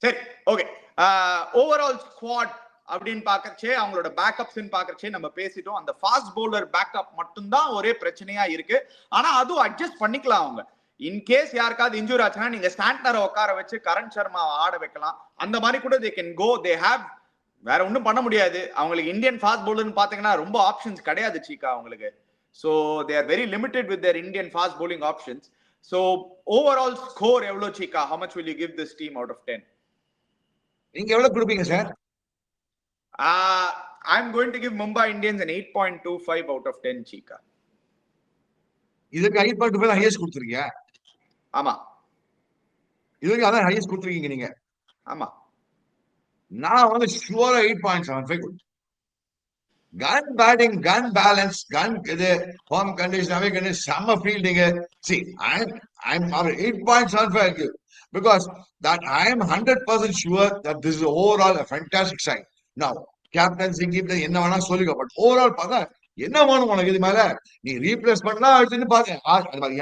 சரி, okay. Overall squad அப்படின்னு பாக்கறச்சே, அவங்களோட backups பாக்கறச்சே நம்ம பேசிட்டோம். அந்த ஃபாஸ்ட் பவுலர் பேக்கப் மட்டும்தான் ஒரே பிரச்சனையா இருக்கு. ஆனா அதுவும் அட்ஜஸ்ட் பண்ணிக்கலாம் அவங்க. இன்கேஸ் யாருக்காவது இன்ஜூரி ஆச்சுன்னா நீங்க ஸ்டாண்டரை உட்கார வச்சு கரண் சர்மா ஆட வைக்கலாம். அந்த மாதிரி கூட they can go. They have, வேற ஒன்றும் பண்ண முடியாது. அவங்களுக்கு இந்தியன் ஃபாஸ்ட் பவுலர்னு பாத்தீங்கன்னா ரொம்ப ஆப்ஷன்ஸ் கிடையாது சீக்கா அவங்களுக்கு. So they are very limited with their Indian fast bowling options. So overall score எவ்வளவு சீக்கா? How much will you give this team out of 10? நீங்க எவ்வளவு கொடுப்பீங்க sir? I'm going to give Mumbai Indians an 8.25 out of 10 சீக்கா. இதுக்கு 8.25 தான் highest கொடுத்துருக்கீங்க? ஆமா, இதுக்கு அதான் ஹையஸ்ட் கொடுத்துருக்கீங்க நீங்க? ஆமா. நான் வந்து ஷுவரா 8.75 கொடுத்தேன். Gun batting, gun balance, gun home condition, away condition, summer fielding. See, I'm 8.75 because that I am 100% sure that this is overall a fantastic side. Now, captaincy keep the என்ன வேணா சொல்லிக்கோ, but overall பார்த்தா என்ன வேணும் உனக்கு? இது மேல நீ replace பண்ணலாம் ஆச்சுன்னு பாத்தேன்.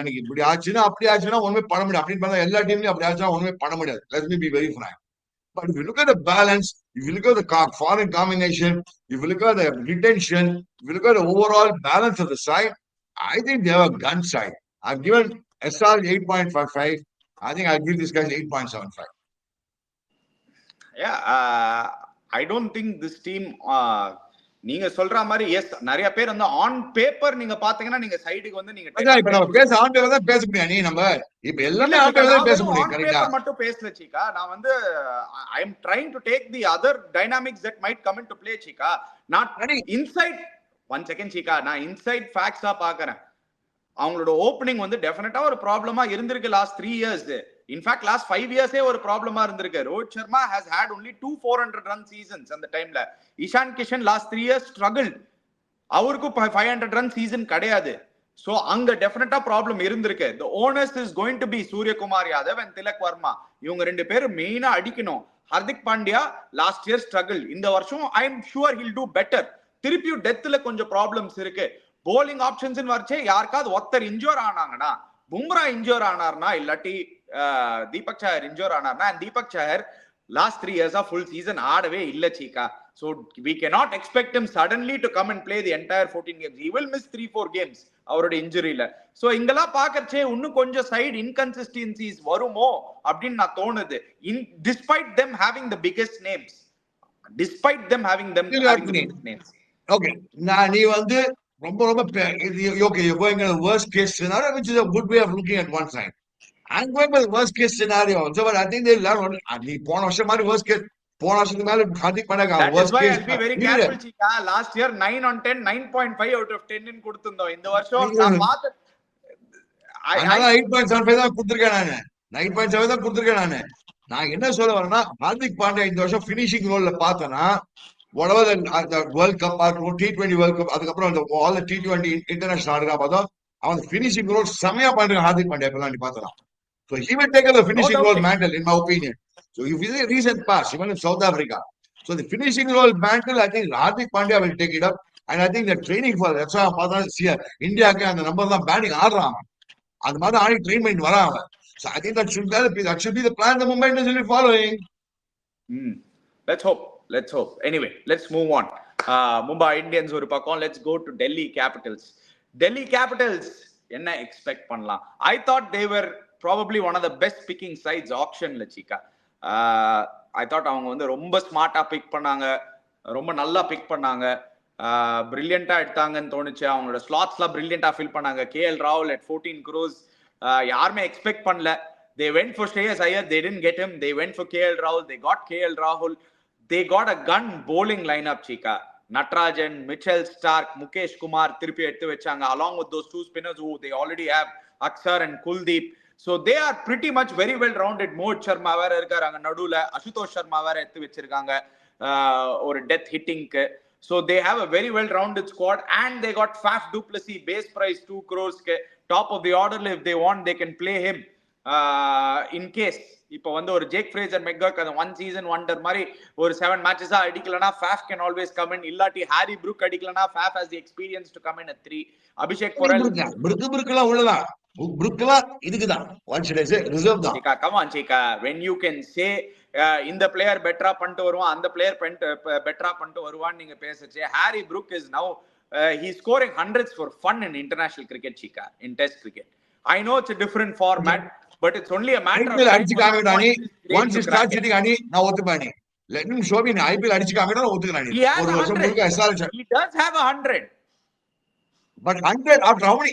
எனக்கு இப்படி ஆச்சுன்னா அப்படி ஆச்சுன்னா ஒண்ணுமே பண்ண முடியாது அப்படின்னு பார்த்தா எல்லா டீம்லயும் அப்படி ஆச்சுன்னா ஒண்ணுமே பண்ண முடியாது. Let me be very frank. But if you look at the balance, if you look at the foreign combination, if you look at the retention, if you look at the overall balance of the side, I think they have a gun side. I've given SR 8.55. I think I'll give these guys 8.75. Yeah, I don't think this team, நீங்க சொல்ற மாதிரி S, நிறைய பேர் வந்து on paper நீங்க பாத்தீங்கன்னா நீங்க சைடுக்கு வந்து நீங்க இப்ப நம்ம பேச ஆன் பேப்பர் தான் பேச முடியும். நீ நம்ம இப்ப எல்லாமே ஆன் பேப்பர் தான் பேச முடியும். கரெக்ட்டா மட்டும் பேசல சீக்கா. நான் வந்து I am trying to take the other dynamics that might come into play சீக்கா. not inside. one second சீக்கா, நான் இன்சைட் ஃபேக்ட்ஸா பாக்குறேன். அவங்களோட ஓப்பனிங் வந்து டெஃபினட்டா ஒரு ப்ராப்ளமா இருந்திருக்கு லாஸ்ட் 3 years. இன்ஃபேக்ட் லாஸ்ட் 5 yearsே ஒரு ப்ராப்ளமா இருந்திருக்கு. Rohit Sharma has had only 2 400 run seasons அந்த டைம்ல. Ishan Kishan last 3 years struggled. அவருக்கு 500 run season கிடையாது. சோ அங்க டெஃபினட்டா ப்ராப்ளம் இருந்திருக்கு. the owners is going to be Suryakumar Yadav and Tilak Verma. இவங்க ரெண்டு பேரும் மெயினா அடிக்கணும். Hardik Pandya last year struggled. இந்த வருஷம் I am sure he'll do better. திருப்பியும் டெத்ல கொஞ்சம் ப்ராப்ளம்ஸ் இருக்கு. bowling options வரச்சே யாருக்காவது ஒருத்தர் இன்ஜூர் ஆனாங்கன்னா, பும்ரா இன்ஜூர் ஆனார்னா, இல்லாட்டி தீபக் சஹர் இன்ஜூர் ஆனார்னா, and Deepak Chahar last 3 years full season ஆடவே இல்ல Cheeka. So we cannot expect him suddenly to come and play the entire 14 games. He will miss 3-4 games அவரோட இன்ஜுரியில. சோ இங்கெல்லாம் பாக்கறச்சே இன்னும் கொஞ்சம் சைடு இன்கன்சிஸ்டன்சிஸ் வருமோ அப்படின்னு நான் தோணுது. despite them having the biggest names, okay, நான் நீ வந்து ரொம்ப okay, you're going at the worst case scenario, which is a good way of looking at one side. I'm going by the worst case scenario also, but I think they'll learn. நீ போன வருஷம் மாதிரி worst case, போன வருஷத்துக்கு மேல Hardik Pandya worst case. Be very careful சீக்கா. last year 9 on 10, 9.5 out of 10 ன்னு கொடுத்திருந்தோம். இந்த வருஷம் நான் பார்த்த நான் 8.75 தான் கொடுத்திருக்கேன். நானு 9.7 தான் கொடுத்திருக்கேன். நான் என்ன சொல்ல வரேன்னா, ஹார்திக் பாண்டியா இந்த வருஷம் ஃபினிஷிங் ரோல்ல பார்த்தனா, whatever the World Cup or T20 World Cup, அதுக்கப்புறம் அந்த all the T20 international ஆடுறா பார்த்தா அவன் ஃபினிஷிங் ரோல் செமையா பண்றான் ஹார்திக் பாண்டியா. இப்ப நீ பார்த்தலாம். So he will take the finishing role mantle in my opinion. So if you see recent past, even in South Africa, so the finishing role mantle, I think Hardik Pandya will take it up, and I think they're training for that. So India and the number of batting ஆடுறான். அது மாதிரி ஆடி train பண்ணிட்டு வரான். So I think that should be the plan the Mumbai Indians will be following. Let's hope. Anyway, let's move on. Mumbai Indians ஒரு பக்கம். Let's go to Delhi Capitals. Delhi Capitals என்ன expect பண்ணலாம்? I thought they were probably one of the best picking sides auctionல சீக்கா. I thought அவங்க வந்து ரொம்ப ஸ்மார்ட்டா big பண்ணாங்க, ரொம்ப நல்லா பிக் பண்ணாங்க. பிரில்லியண்டா எடுத்தாங்கன்னு தோணுச்சு. அவங்களோட ஸ்லாட்ஸ்லாம் பிரில்லியண்டா ஃபில் பண்ணாங்க. கேஎல் ராகுல் at 14 crores யாருமே எக்ஸ்பெக்ட் பண்ணல. They went for Shreyas Iyer, they didn't get him. They went for KL Rahul, they got KL Rahul. They got a gun bowling lineup, Chika. Natarajan, Mitchell Stark, Mukesh Kumar திருப்பி எடுத்து வச்சாங்க along with those two spinners who they already have, Akshar and Kuldeep. So they are pretty much very well rounded. Mohit Sharma வேற இருக்காங்க நடுவுல, அசுதோஷ் சர்மா வேற எடுத்து வச்சிருக்காங்க ஒரு death ஹிட்டிங்க்கு. So they have a very well rounded squad and they got Faf du Plessis, base price 2 crores ke top of the order. If they want they can play him in case இப்போ வந்து ஒரு Jack Fraser McGurk அந்த 1 season wonder மாதிரி ஒரு 7 matches அடிக்கலனா Faf can always come in. இல்லாட்டி Harry Brook அடிக்கலனா Faf has the experience to come in at 3. Abhishek Porel புருக்குலாம் உள்ளதான், புருக்குலாம் இதுக்குதான், what should I say, reserve தான். Chika, come on Chika, when you can say இந்த பிளேயர் பெட்டரா பண்ணிட்டு வருவான், அந்த பிளேயர் பெட்டரா பண்ணிட்டு வருவான்னு நீங்க பேசுச்சு. Harry Brook is now he is scoring hundreds for fun in international cricket, Chika, in test cricket. I know it's a different format, but it's only a matter of time. Once you start hitting ani na othupani, let him show me in IPL adichikaanga na othukrani. Oru varsham mulka SRH he does have 100, but 100 after how many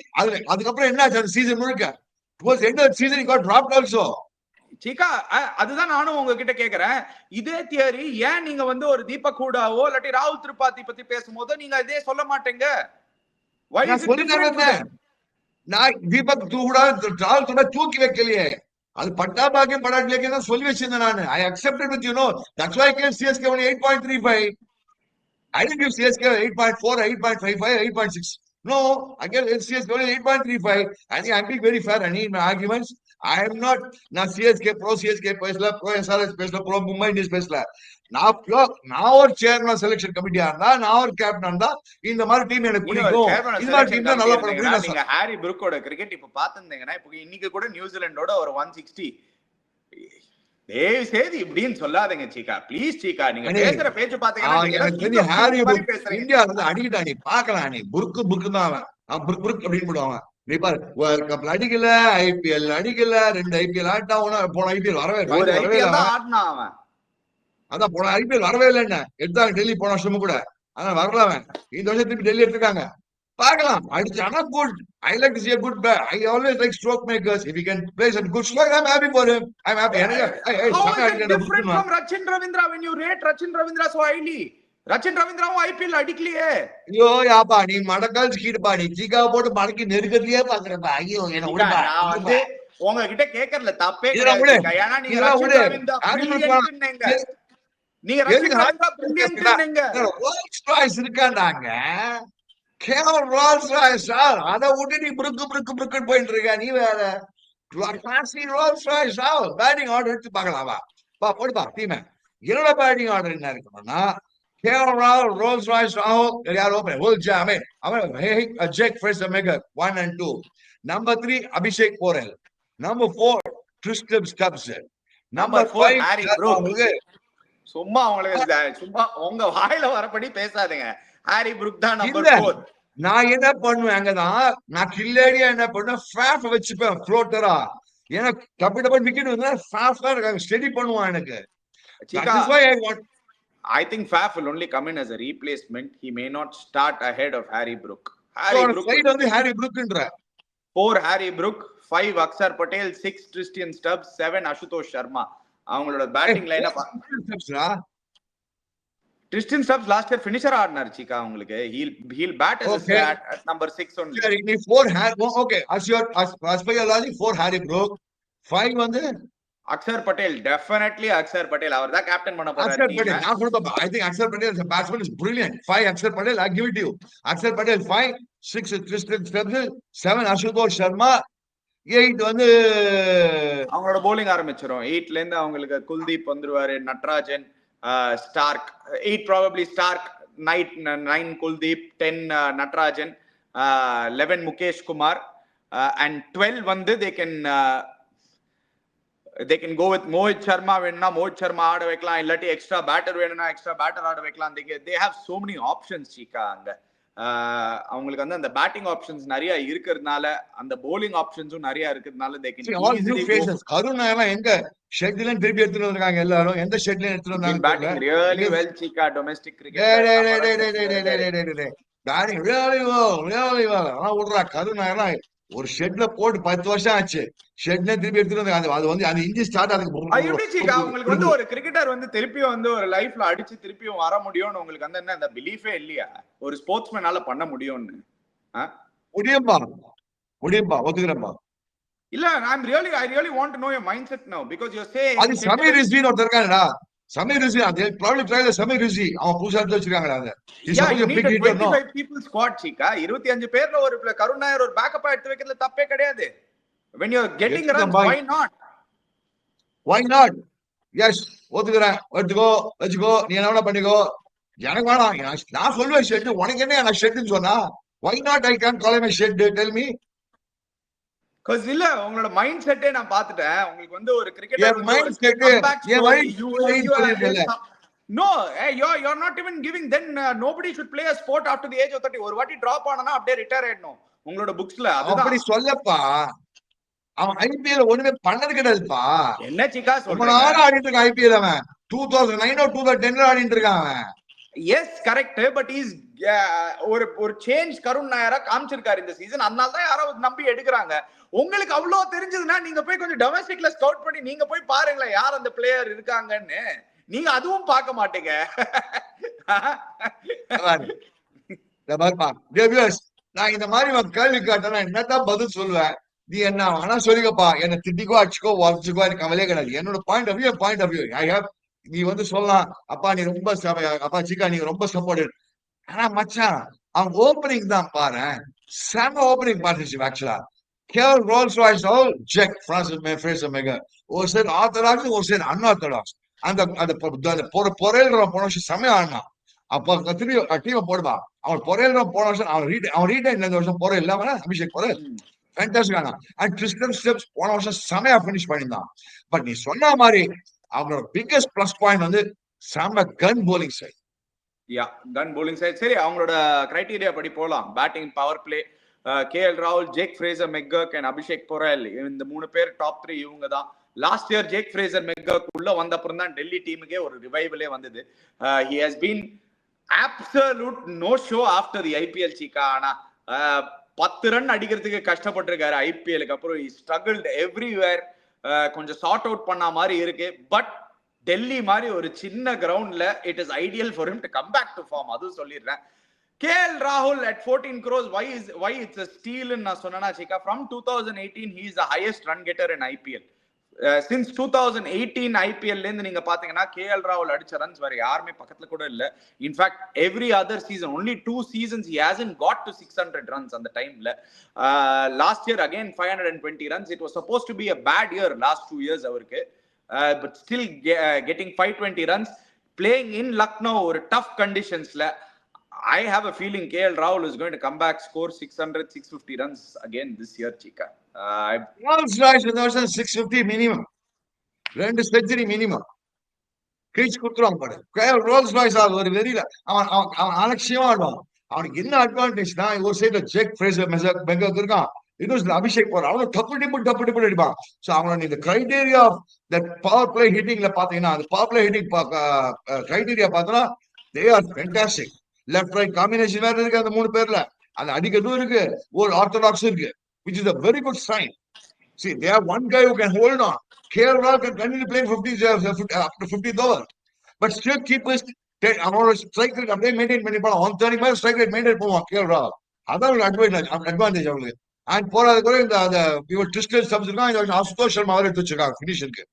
adukapra enna acha season mulka towards end of the season he got dropped also. Chika, அதுதான் நானும் உங்ககிட்ட கேக்குறேன். இதே theory ஏன் நீங்க வந்து ஒரு தீபக் ஹூடாவோ இல்லாட்டி ராகுல் திரிபாதி பத்தி பேசும்போது நீங்க இதே சொல்ல மாட்டீங்க? Why is it different? நான் தீபக் ஹூடா ராகுல் திரிபாதி தூக்கி வைக்கலையே, அது பட்டா பாக்கியம் படாட்டிலேயே தான் சொல்லி வச்சிருந்தேன் நான். I accepted with you know, that's why I gave CSK only 8.35. I didn't give CSK 8.4, 8.55, 8.6. No, I gave CSK only 8.35. I think I'm being very fair. I need my arguments. I am not na CSK pro பேசல, pro SRH பேசல, pro Mumbai Indians பேசல. நான் ஒரு chairman selection கமிட்டியா இருந்தா, நான் ஒரு captain இருந்தா இந்த மாதிரி டீம் எனக்கு பிடிக்கும், இந்த மாதிரி டீம் தான் நல்லா பண்ண முடியும். நீங்க ஹாரி புரூக்கோட கிரிக்கெட் இப்ப பாத்துந்தீங்கன்னா, இப்ப இன்னைக்கு கூட நியூசிலாண்டோட ஒரு 160 சேதி இப்படின்னு சொல்லாதீங்க சீக்கா, ப்ளீஸ் சீக்கா. நீங்க பேசுற பேச்சு பாத்தீங்கன்னா ஹாரி புரூக் இந்தியா இருந்து அடிக்கிட்டா, நீ பாக்கலாம், நீ புருக்கு தான் அவன் புருக்கு அப்படின்னு போடுவாங்க. நீ பாரு, வேர்ல்ட் கப்ல அடிக்கல, ஐபிஎல் அடிக்கல, 2 IPL ஆட்டா, போன IPL வரவே ஆடினா அவன், அதான் போன IPL வரவே இல்லை, என்ன எடுத்தாங்க டெல்லி போன வருஷமும் கூட, அதான் வரல அவன். இந்த வருஷம் திருப்பி டெல்லி எடுத்துக்காங்க, பார்க்கலாம் அடிச்சானா good. I like to see a good bat. I always like stroke makers. If he can play some good stroke, I'm happy for him. I'm happy. How is it different from Rachin Ravindra when you rate Rachin Ravindra so highly? Rachin Ravindra IPL அடிக்கலையே. ஐயோ யாப்பா, நீ மடக்கால் ஸ்கீடுப்பா, நீ சீக்கா போட்டு மடக்கி நெருக்கத்திலேயே பாக்குறப்பா. ஐயோ என்ன விடுப்பா, நான் வந்து உங்ககிட்ட கேக்குறல தப்பே கிடையாது. ஏன்னா நீங்க Rachin Ravindra brilliant-ன்னீங்க, நீங்க Rachin Ravindra brilliant-ன்னீங்க. ரோல்ஸ் ராய்ஸ் இருக்காண்டாங்க, கேவல் ரோல்ஸ் ராய்ஸ், அத விட்டு நீ புருக்கு போயிட்டு இருக்க. நீ வேற கிளாசி ரோல்ஸ் ராய்ஸ் பேட்டிங் ஆர்டர் எடுத்து பார்க்கலாமா? போடுப்பா டீம். என்னோட பேட்டிங் ஆர்டர் என்ன இருக்கணும்னா, KL Rahul, Rolls Royce Rahul, யார் open will jam in. Jake Fraser Mega 1 and 2. Number 3 Abhishek Porel. Number 4 Tristan Stubbs. Number 5 Harry Brook. சும்மா உங்களுக்கு சும்மா உங்க வாயில வரபடி பேசாதீங்க. ஹாரி புரூக் தான் நம்பர் 4. நான் என்ன பண்ணுவேன் அங்கதான், நான் கில்லேடியா என்ன பண்ணுவேன், Faf வச்சுப்பேன் ஃப்ளோட்டரா. ஏன்னா டப்பு விக்கெட் வந்தா Faf தான் ஸ்டெடி பண்ணுவான் எனக்கு. That is why I want. I think Faf will only come in as a replacement. He may not start ahead of Harry Brook. Harry Brook ன்ற 4 Harry Brook, 5 Akshar Patel, 6 Tristan Stubbs, 7 Ashutosh Sharma. அவங்களோட batting lineup. Tristan Stubbs last year finisher ஆடினார் சீக்கா உங்களுக்கு. He'll bat as number 6 only. Sir, 4 okay, as per your logic 4 Harry Brook, 5 வந்து Akshar Patel, definitely Akshar Patel. அவர் தான் captain பண்ண போறாரு. Akshar Patel, நான் கொடுப்பேன். I think Akshar Patel as a batsman is brilliant. 5 Akshar Patel, I give it to you. Akshar Patel 5, 6 Tristan Stubbs, 7 Ashutosh Sharma, 8 வந்து அவங்களோட bowling ஆரம்பிச்சிரும். 8ல இருந்து அவங்களுக்கு குல்தீப் வந்துருவாரு, Natarajan, Stark. 8 probably Stark, 9 Kuldeep, 10 Natarajan, 11 Mukesh Kumar, and 12 வந்து they can go with Mohit Sharma. வேணும்னா Mohit Sharma ஆட வைக்கலாம், இல்லாட்டி எக்ஸ்ட்ரா பேட்டர் வேணும்னா எக்ஸ்ட்ரா பேட்டர் ஆட வைக்கலாம். They have so many options சீக்கா அங்க. அவங்களுக்கு வந்து அந்த பேட்டிங் ஆப்ஷன்ஸ் நிறைய இருக்கிறதுனால அந்த bowling ஆப்ஷன்ஸும் நிறைய இருக்கிறதுனால they can all new easily go. faces. Karuna எல்லாம் எங்க ஷெட்ல திருப்பி எடுத்துட்டு வந்திருக்காங்க எல்லாரும். எந்த ஷெட்ல எடுத்துட்டு Been வந்தாங்க batting really well, Chika, domestic cricket. Batting really well. ஆனா விடுறா கருணா எல்லாம் ஒரு ஷெட்ல போட்டு 10 வருஷம் ஆச்சு. ஷெட்ல திருப்பி எடுத்துட்டு வந்தாங்க. அது வந்து அந்த இன்ஜின் ஸ்டார்ட் அது எப்படி Chika உங்களுக்கு வந்து ஒரு கிரிக்கெட்டர் வந்து திருப்பியும் வந்து ஒரு லைஃப்ல அடிச்சு திருப்பியும் வர முடியும்னு உங்களுக்கு வந்து என்ன அந்த பிலீஃபே இல்லையா ஒரு ஸ்போர்ட்ஸ்மேனால பண்ண முடியும்னு? முடியும்பா ஒத்துக்கிறேன்பா. இல்ல I really want to know your mindset now because you're saying அது சமீர் ரிஸ்வின்னு ஒருத்தர் இருக்காங்கடா. சமீர் ரிஸ்வி அது probably try the Sameer Rizvi அவன் புதுசா எடுத்து வச்சிருக்காங்கடா. அது yeah you need a 25 people squad Chika. 25 பேர்ல ஒரு கருண் நாயர் ஒரு பேக்கப் எடுத்து வைக்கிறதுல தப்பே கிடையாது. when you're getting runs why not yes ஒத்துக்கிறேன். வெச்சுக்கோ நீ என்ன வேணா பண்ணிக்கோ. எனக்கு வேணாம் நான் சொல்லுவேன் ஷெட் உனக்கு என்ன நான் ஷெட்னு சொன்னா why not I can't call him a shed tell me. cuz இல்ல உங்களோட மைண்ட் செட்டே நான் பார்த்துட்டேன். உங்களுக்கு வந்து ஒரு cricketer N mind set N mind no you're not even giving then nobody should play a sport after the age of 30. ஒரு வாட்டி டிராப் ஆனனா அப்படியே ரிட்டையர் ஆயிடணும் உங்களோட புக்ஸ்ல. அதுதான் அப்படி சொல்லப்பா. அவன் ஐபிஎல் ஒண்ணுமே பண்ணது கிடையாதுப்பா. என்ன Chika ரொம்ப நாள் ஆடிட்டு இருக்கான் ஐபிஎல். அவன் 2009 2010 ஆடிட்டு இருக்கான் அவன். எஸ் கரெக்ட் பட் இஸ் ஒரு சேஞ்ச் கருண் நாயரா காமிச்சிருக்காரு இந்த சீசன். அதனால தான் யாராவது நம்பி எடுக்கிறாங்க. உங்களுக்கு அவ்வளவு தெரிஞ்சதுன்னா நீங்க போய் கொஞ்சம் டொமஸ்டிக்ல ஸ்கவுட் பண்ணி நீங்க போய் பாருங்களேன் யார் அந்த பிளேயர் இருக்காங்கன்னு. நீங்க அதுவும் பார்க்க மாட்டீங்க. நான் இந்த மாதிரி கேள்வி கேட்டேன்னா என்னதான் பதில் சொல்லுவேன். நீ என்ன வேணா சொல்லிக்கப்பா, என்ன திட்டிக்கோ அடிச்சுக்கோ உடச்சுக்கோ எனக்கு கவலையே கிடையாது. என்னோட point of view I have. நீ வந்து சொல்லலாம் அப்பா நீ ரொம்ப அப்பா சிக்கா நீங்க ரொம்ப சப்போர்ட். ஆனா மச்சான் அவன் ஓப்பனிங் தான் பாரு செம ஓப்பனிங் பார்ட்னர்ஷிப் ஆக்சுவலா. கேவல் ரோல்ஸ் ராய்ஸ் ஜெக் பிரான்சிஸ் ஃப்ரேசர் மெகர் ஒரு சைடு ஆர்த்தடாக்ஸ் ஒரு சைடு அன்ஆர்த்தடாக்ஸ். அந்த பொறையில போன வருஷம் செமையா ஆடினான். அப்ப திருப்பி டீமை போடுவா. அவன் பொறையில போன வருஷம் அவன் ரீடைன் இந்த வருஷம் பொறை இல்லாம அபிஷேக் பொறை ஃபேண்டாஸ்டிக் ஆனா. அண்ட் கிறிஸ்டன் ஸ்டெப்ஸ் போன வருஷம் செமையா பினிஷ் பண்ணியிருந்தான். பட் நீ சொன்ன மாதிரி அவங்களோட பிக்கஸ்ட் பிளஸ் பாயிண்ட் வந்து செம gun bowling side. Yeah gun bowling side. சரி அவங்களோட கிரைட்டீரியா படி போலாம். பேட்டிங் பவர் பிளே கேஎல் ராகுல் Jake Fraser McGurk and Abishek Porel இந்த 3 பேர் டாப் 3 இவங்க தான். Last year Jake Fraser McGurk உள்ள வந்த அப்புறம் தான் டெல்லி டீமுக்கே ஒரு ரிவைவலே வந்தது. He has been absolute no show after the IPL Chika. ஆனா 10 ரன் அடிக்கிறதுக்கு கஷ்டப்பட்டிருக்காரு ஐபிஎலுக்கு அப்புறம். He struggled everywhere. கொஞ்சம் சார்ட் அவுட் பண்ண மாதிரி இருக்கு. பட் டெல்லி மாதிரி ஒரு சின்ன கிரவுண்ட்ல it is ideal for him to come back to form. அதுவும் சொல்லிடுறேன். கேஎல் ராகுல் at 14 crores why it's a steal ன்னு நான் சொன்னேன்னா Chika, from 2018 he is the highest run getter in IPL. since 2018 IPL ல இருந்து நீங்க பாத்தீங்கன்னா கேஎல் ராகுல் அடிச்ச ரன்ஸ் வேற யாருமே பக்கத்துல கூட இல்ல. In fact every other season only 2 seasons he hasn't got to 600 runs அந்த டைம்ல. last year again 520 runs. it was supposed to be a bad year last 2 years அவருக்கு. but still getting 520 runs playing in Lucknow or tough conditions la. I have a feeling KL Rahul is going to come back, score 600 650 runs again this year Chika. Rolls Royce in 650 minimum 2 century minimum கிழிச்சு குடுத்துருவாங்க பாரு. KL Rolls Royce ஒரு வெறியில அவன் அலட்சியமா ஆடுவான். அவனுக்கு என்ன அட்வான்டேஜ்னா ஒரு சைடுல ஜேக் ஃப்ரேசர் மெக்கர்க் இருக்கான், இன்னொரு அபிஷேக் போறான். அவனும் டப்பு டிப்பு அடிப்பான். சோ அவனோட இந்த criteria of that power play ஹிட்டிங்ல பாத்தீங்கன்னா அந்த பவர் பிளே ஹிட்டிங் கிரைடீரியா பார்த்தோம்னா they are fantastic. Left right combination வேற இருக்கு அந்த 3 பேர்ல. அந்த அடிக்கிறதும் இருக்கு, ஒரு ஆர்த்தடாக்ஸ் இருக்கு, which is a very good sign. See, they have one guy who can hold on. KL Rahul can continue playing 50th over, but still keep his அவனோட strike rate அப்படியே மெயின்டைன் பண்ணி போலாம். 135 ஸ்ட்ரைக் ரேட் மெயின்டைன் பண்ணுவான் KL Rahul. அதான் ஒரு advantage அவங்களுக்கு. And போறாது கூட இந்த இவர் ட்விஸ்டர் சப்ஸ் இருக்கான். இந்த அசுதோஷ் சர்மா அவர் எடுத்து வச்சிருக்காங்க ஃபினிஷருக்கு.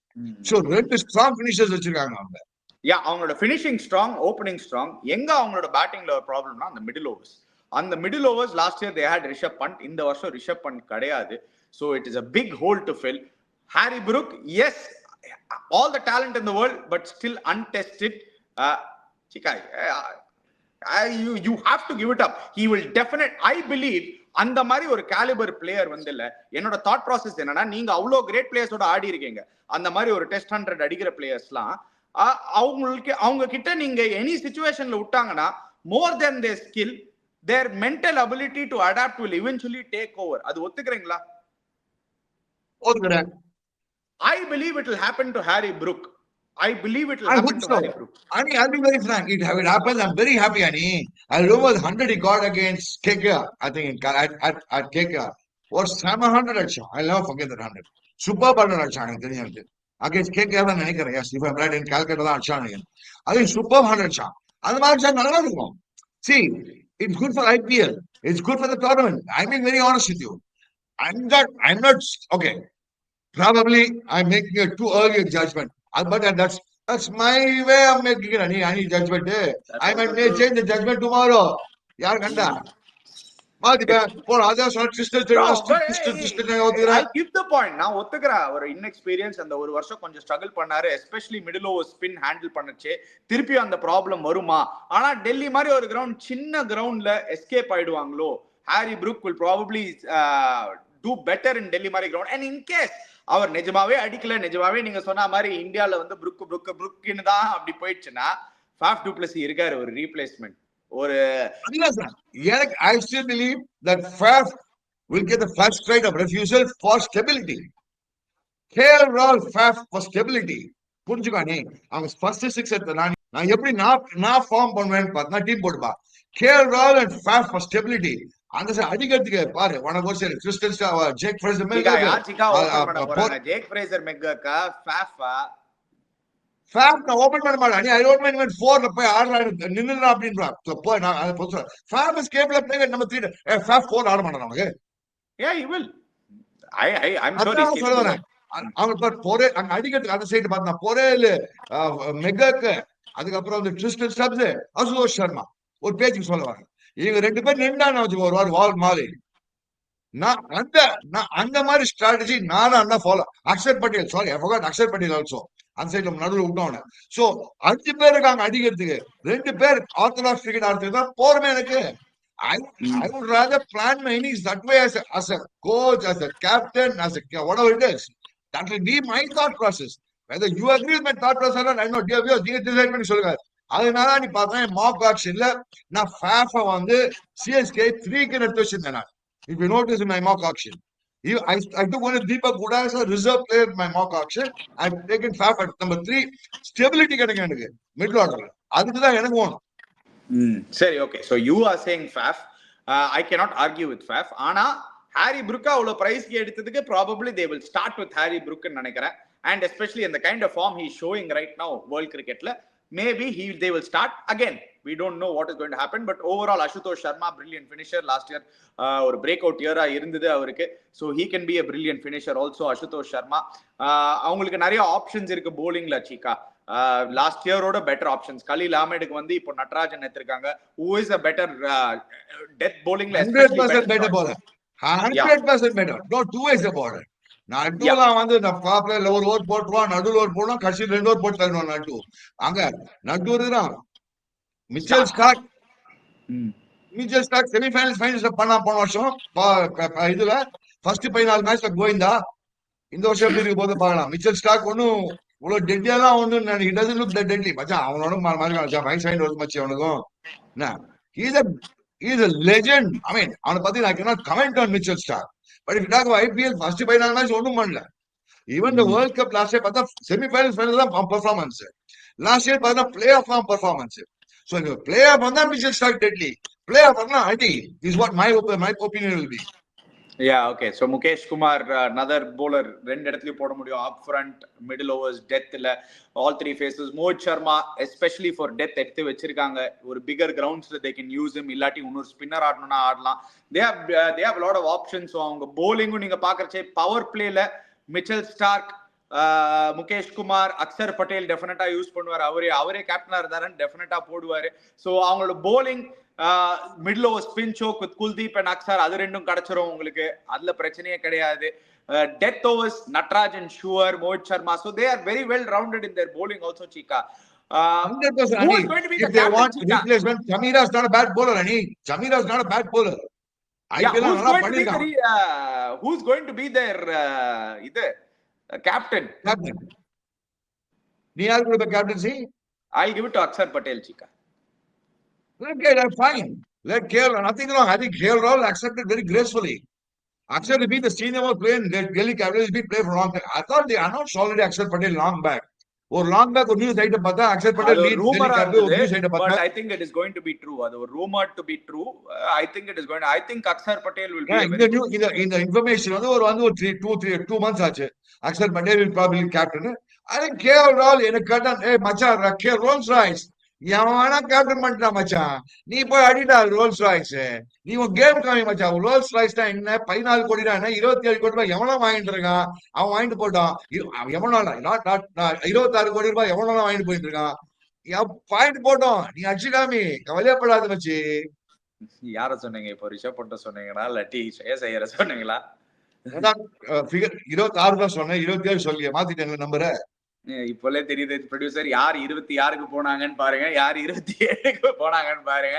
சோ 2 ஸ்ட்ராங் ஃபினிஷர்ஸ் வச்சிருக்காங்க அவங்க. அவங்களோட ஃபினிஷிங் ஸ்ட்ராங், ஓப்பனிங் ஸ்ட்ராங். எங்க அவங்களோட பேட்டிங்ல ஒரு ப்ராப்ளம்னா அந்த மிடில் ஓவர்ஸ். அந்த middle overs last year they had Rishabh Pant. இந்த வருஷம் ரிஷப் பண்ட் கிடையாது. So it is a big hole to fill. Harry Brook, yes, all the talent in the world, but still untested. Chika, you have to give it up. He will definitely, I believe, அந்த மாதிரி ஒரு calibre player வந்து இல்ல. என்னோட thought process என்னன்னா, நீங்க அவ்வளோ great பிளேயர்ஸோட ஆடி இருக்கீங்க. அந்த மாதிரி ஒரு டெஸ்ட் 100 அடிக்கிற பிளேயர்ஸ்லாம் அவங்க கிட்ட நீங்க எனி சிச்சுவேஷன்ல விட்டாங்கன்னா மோர் தென் தேர் skill their mental ability to adapt will eventually take over. அது ஒத்துக்கிறீங்களா? ஒத்துக்கிறேன். I believe it will happen to Harry Brook. I believe it will I happen hope to so. Harry Brook. Ani, I'll be very frank. It happens. I'm very happy, Ani. I remember the 100 he got against KKR, I think, at KKR. Was 700 action. I'll never forget that 100. Super 100 action. Against KKR, yes, if I'm right, in Calcutta, action again. I think super 100 action. See, it's good for IPL. It's good for the tournament. I'm being very honest with you. I'm not, okay. Probably I'm making a too early a judgment. But that's my way of making it any judgment. I might may change the judgment tomorrow. Yaar ganda. For others, No, but twisted. I'll give the point. நான் ஒத்துக்கிறேன் அவர் inexperience அந்த ஒரு வருஷம் கொஞ்சம் struggle பண்ணாரு, especially middle over spin handle பண்ணச்சே. திருப்பி அந்த ப்ராப்ளம் வருமா? ஆனா டெல்லி மாதிரி ஒரு கிரவுண்ட், சின்ன கிரவுண்ட்ல எஸ்கேப் ஆயிடுவாங்களோ? Harry Brook will probably do better in Delhi மாதிரி கிரவுண்ட். and in case அவர் நிஜமாவே அடிக்கல, நிஜமாவே நீங்க சொன்ன மாதிரி இந்தியால வந்து புருக்குன்னு தான் அப்படி போயிடுச்சுன்னா, ஃபாஃப் டு பிளஸி இருக்காரு ஒரு ரீப்ளேஸ்மெண்ட். ஒரு I still believe that Faf will get the first right of refusal for stability. KL Rahul Faf for stability. புரிஞ்சுக்கானே, அவங்க ஃபர்ஸ்ட் 6 எடுத்த நான் எப்படி நான் ஃபார்ம் பண்ணுவேன்னு பார்த்தா டீம் போடுப்பா. KL Rahul and Faf for stability. அந்த அடிக்கிறதுக்கு பாரு, உனக்கு ஒரு சரி Kirsten Jake Fraser Jake Fraser McGurk ஃபாஃபா ஃபேப் நான் ஓபன் பண்ண மாட்டேன். ஐ டோன்ட் மைண்ட் when 4ல போய் ஆடுறாரு நின்னுடா அப்படின்றான். போய் நான் அதை சொல்றேன். Faf is capable of playing நம்ம 3 ஃபேப் 4 ஆட மாட்டான் நமக்கு. yeah he will. I'm sure he's சொல்றேன். அவங்க போரே அங்க அடிக்கிறதுக்கு அந்த சைடு பார்த்தா போரேல மெகாக்கு, அதுக்கப்புறம் வந்து ட்ரிஸ்டன் ஸ்டப்ஸ், அசுதோஷ் சர்மா ஒரு பேஜுக்கு சொல்லுவாங்க. இவங்க ரெண்டு பேர் நின்றான்னு வச்சுக்கோ ஒரு வால் மாலி. நான் அந்த மாதிரி ஸ்ட்ராட்டஜி நானும் follow. Axar Patel, sorry I forgot Axar Patel also அந்த சைட்ல நடுவில் விட்டோன்னு. சோ 5 பேர் இருக்காங்க அடிக்கிறதுக்கு, 2 பேர் ஆர்த்தடாக்ஸ் கிரிக்கெட் ஆடுறதுக்கு தான் போறமே எனக்கு. I would rather plan my innings that way as a coach, as a captain, as a whatever it is. That will be my thought process. Whether you agree with my thought process or not, I know நீங்க decide பண்ணி சொல்லுங்க. அதனால நீ பார்த்தா mark ஆக்ஷன்ல நான் ஃபேஃப வந்து CSK 3க்கு எடுத்து வச்சிருந்தேன் நான். If you notice in my mock auction, I took one of Deepak Huda as a reserve player in my mock auction. I've taken Faf at number 3. Stability கிடைக்கும் எனக்கு மிடில் ஆர்டர்ல. அதுக்கு தான் எனக்கு வேணும். சரி, okay. So you are saying Faf. I cannot argue with Faf. ஆனா ஹாரி புரூக்கா அவ்வளவு பிரைஸ்க்கு எடுத்ததுக்கு probably they will start with Harry புரூக்னு நினைக்கிறேன். And especially in the kind of form he is showing right now world cricketல, maybe they will start again. We don't know what is going to happen, but overall Ashutosh Sharma brilliant finisher last year, ஒரு breakout year இருந்தது அவருக்கு. So he can be a brilliant finisher also Ashutosh Sharma. அவங்களுக்கு நிறைய options இருக்கு bowlingல Cheeka. Last இயரோட better options. Khaleel அஹ்மதுக்கு வந்து இப்போ நட்ராஜன் எடுத்திருக்காங்க, who is a better death bowlingல 100% better bowler. 100% better. No two ways about it. நடுலாம் வந்து பாப்புலர் ஒரு ஓவர் போட்டுருவான், நடுவில் ஓவர் போடுவான், கடைசி 2 ஓவர் போட்டு தருவான் நட்டு. அங்க நட்டு இருக்குறான். மிச்சல் ஸ்டார்க் செமிஃபைனல்ஸ் பண்ணா போன வருஷம் இதுல ஃபர்ஸ்ட் 14 மேட்ச்ல கோவிந்தா. இந்த வருஷம் எப்படி இருக்கு போது பார்க்கலாம். மிச்சல் ஸ்டார்க் ஒன்னும் இவ்வளவு டெட்லியா ஒன்னும் he doesn't look that deadly. மச்சான் அவனோட மாதிரி வயசாயிட்டு வருது மச்சி அவனுக்கும். He is a legend. I mean, அவனை பத்தி I cannot comment on Mitchell Stark. But if you talk about IPL, first 14 match ஒன்னும் பண்ணல. Even the World Cup last year பார்த்தா செமிஃபைனல்ஸ் ஃபைனல் தான் பெர்ஃபார்மன்ஸ். லாஸ்ட் இயர் பார்த்தா play off தான் performance. So if play off வந்தா Mitchell Stark deadly. Play off வந்தா I think is what my opinion will be. Yeah, okay. So Mukesh Kumar, another bowler, ரெண்டு இடத்துலயும் போட முடியும். Up front, middle overs, death இல்ல, all 3 phases. Mohit Sharma, especially for death எடுத்து வச்சிருக்காங்க. ஒரு bigger groundsல they can use him. இல்லாட்டி இன்னொரு ஸ்பின்னர் ஆடணும்னா ஆடலாம். They have a lot of options. So அவங்க bowling-ம் நீங்க பாக்குறச்சே பவர் பிளேல Mitchell Starc, Mukesh Kumar, Axar Patel definitely use பண்ணுவார். அவரே கேப்டனா இருந்தாருன்னு டெஃபினட்டா போடுவாரு. ஸோ அவங்களோட bowling middle over spin choke with Kuldeep and Axar, அது ரெண்டும் கிடைச்சிரும் உங்களுக்கு, அதுல பிரச்சனையே கிடையாது. Death overs Natarajan, sure, Mohit Sharma. So they are very well rounded in their bowling also, Chika. 100%. Who is going to be the captain? Want replacement? Jamira is not a bad bowler, Ani. Jamira is not a bad bowler. Yeah, who's going to be their captain? நீ யாருக்கு கொடுப்ப captaincy? I'll give it to Akshar Patel, Chika. Okay, that's fine. Let KL, nothing wrong. I think KL Rahul accepted very gracefully. Akshar to be the senior most player in Delhi Capitals, be played for a long time. I thought they announced already Akshar Patel long back. ஒரு long back ஒரு news ஐட்ட பார்த்தா அக்ஷர் அது பட்டேல் ஒரு lead Delhi ரூமரா capital ஒரு இருந்தது, news ஐட்ட but பார்த்தா I think it is going to be true. அது ஒரு rumour to be true. I think it is going, I think Axar Patel will be a இந்த very நியூ good இந்த இன்ஃபர்மேஷன் வந்து ஒரு வந்து ஒரு 2 months ஆச்சு. Axar Patel will probably captain. அது கேஎல் ராகுல் எனக்கு கேட்டா ஏய் மச்சான் ரோல்ஸ் ராய்ஸ் எவனா கேப்டன் பண்ணிட்டான் மச்சான், நீ போய் அடிடா ரோல்ஸ் ராய்ஸ், நீ உன் கேம் காமி மச்சான். ரோல்ஸ் ராய்ஸ் தான் என்ன 14 கோடி தான் என்ன 27 கோடி ரூபாய் எவனா வாங்கிட்டு இருக்கான், அவன் வாங்கிட்டு போட்டான். எவனா 26 கோடி ரூபாய் எவனா வாங்கிட்டு போயிட்டு இருக்கான். பாயிண்ட் போட்டோம், நீ அடிச்சுக்காமி கவலையப்படாத மச்சி. யார சொன்னீங்க இப்போ? ரிஷப் பண்ட சொன்னீங்களா இல்லாட்டி ஸ்ரேயஸ் ஐயரை சொன்னீங்களா? 26 தான் சொன்னேன், 27 சொல்லிய மாத்திட்டேன் நம்பர. இப்போலே தெரியுது ப்ரொடியூசர் யார் 26க்கு போனாங்கன்னு பாருங்க, யார் 27க்கு போனாங்கன்னு பாருங்க.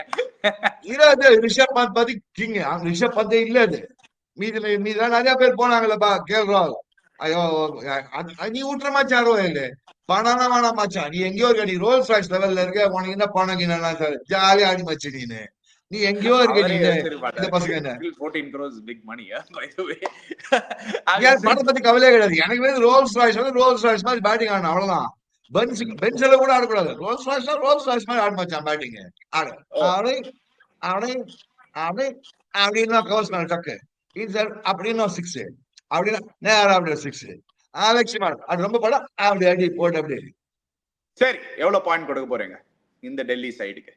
ரிஷப் பந்த் பத்தி கிங், ரிஷப் பந்தே இல்ல அது. மீதிலாம் நிறைய பேர் போனாங்கல்லப்பா கேஎல் ராகுல். ஐயோ நீ விட்டுற மாச்சான் ரோஹில், பணம் வேணாம் மச்சான். நீ எங்கேயோ இருக்க, நீ ரோல்ஸ் ராய்ஸ் லெவல்ல இருக்க, உனக்கு என்ன பணம் என்ன சார் ஜாலியா ஆடி மச்சு நீனு. நீ எங்கேயோ இருக்க, நீ இந்த பசங்க என்ன 14 crores big money by the way. பணம் பத்தி கவலையே கிடையாது எனக்கு. வந்து ரோல்ஸ் ராய்ஸ் வந்து ரோல்ஸ் ராய்ஸ் மாதிரி பேட்டிங் ஆடணும் அவ்வளவுதான். பெஞ்சில கூட ஆடக்கூடாது. ரோல்ஸ் ராய்ஸ் மாதிரி ஆட மச்சான் பேட்டிங் ஆடு. ஆடு ஆடு ஆடு அப்படின்னு கவர்ஸ் மேல டக்கு அப்படின்னு 6 அப்படின்னா நேரம் அப்படி 6 மேக்சிமம் அது ரொம்ப படம் அப்படி அடி போட்டு அப்படி. சரி, எவ்வளவு பாயிண்ட் கொடுக்க போறீங்க இந்த டெல்லி சைடுக்கு?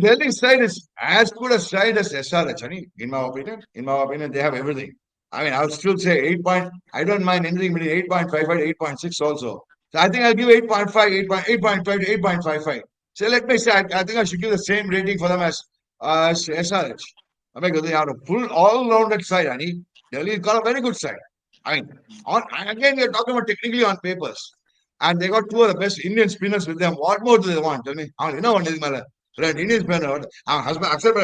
Delhi side is as good a side as SRH, in my opinion. In my opinion, they have everything. I mean, I would still say 8 point. I don't mind anything between 8.55 and 8.6 also. So I think I'll give 8.5, 8.5 to 8.55. So let me say, I think I should give the same rating for them as SRH. I mean, because they are a full, all-rounded side, Delhi's got a very good side. I mean, again, we're talking about technically on papers. And they got two of the best Indian spinners with them. What more do they want? Tell me. You know what is my ரெண்டு Indian spinner அவன் husband Axar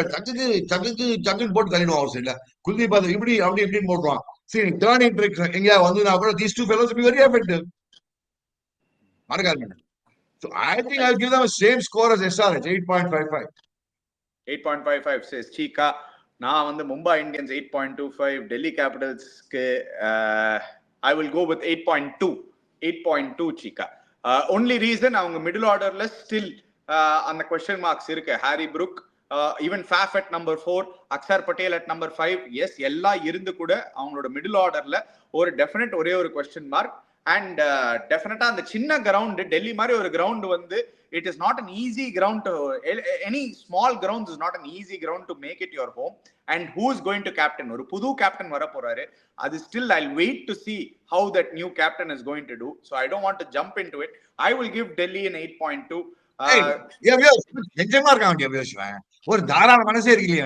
சக்குன்னு போட்டு தள்ளிடுவான் அவர் சைட்ல. குல்தீப் அது இப்படி அப்படி இப்படின்னு போட்டுருவான். சரி டர்னிங் ட்ரிக் எங்கேயா வந்துனா கூட these two fellows will be very effective. மறக்காதீங்க. So I think I'll give them the same score as SRH, 8.55. 8.55 says Chika. நான் வந்து மும்பை இந்தியன்ஸ் 8.25, டெல்லி கேபிட்டல்ஸ்க்கு I will go with 8.2. 8.2 Chika. Only reason அவங்க மிடில் ஆர்டர்ல still அந்த question marks இருக்கு. Harry Brook, even Faf at number 4, Axar Patel at number 5. Yes, எல்லாம் இருந்து கூட அவங்களோட மிடில் ஆர்டர்ல ஒரு டெஃபினட் ஒரே ஒரு கொஸ்டின் மார்க். அண்ட் டெஃபினட்டா அந்த சின்ன கிரவுண்ட் டெல்லி மாதிரி ஒரு கிரவுண்ட் வந்து it is not an easy ground to any small grounds is not an easy ground to make it your home. And who is going to captain? ஒரு புது captain வர போறாரு. அது still I'll wait to see how that new captain is going to do. So I don't want to jump into it. I will give Delhi an 8.2. நிஜமா இருக்கான் ஒரு தாராள மனசே இருக்கு.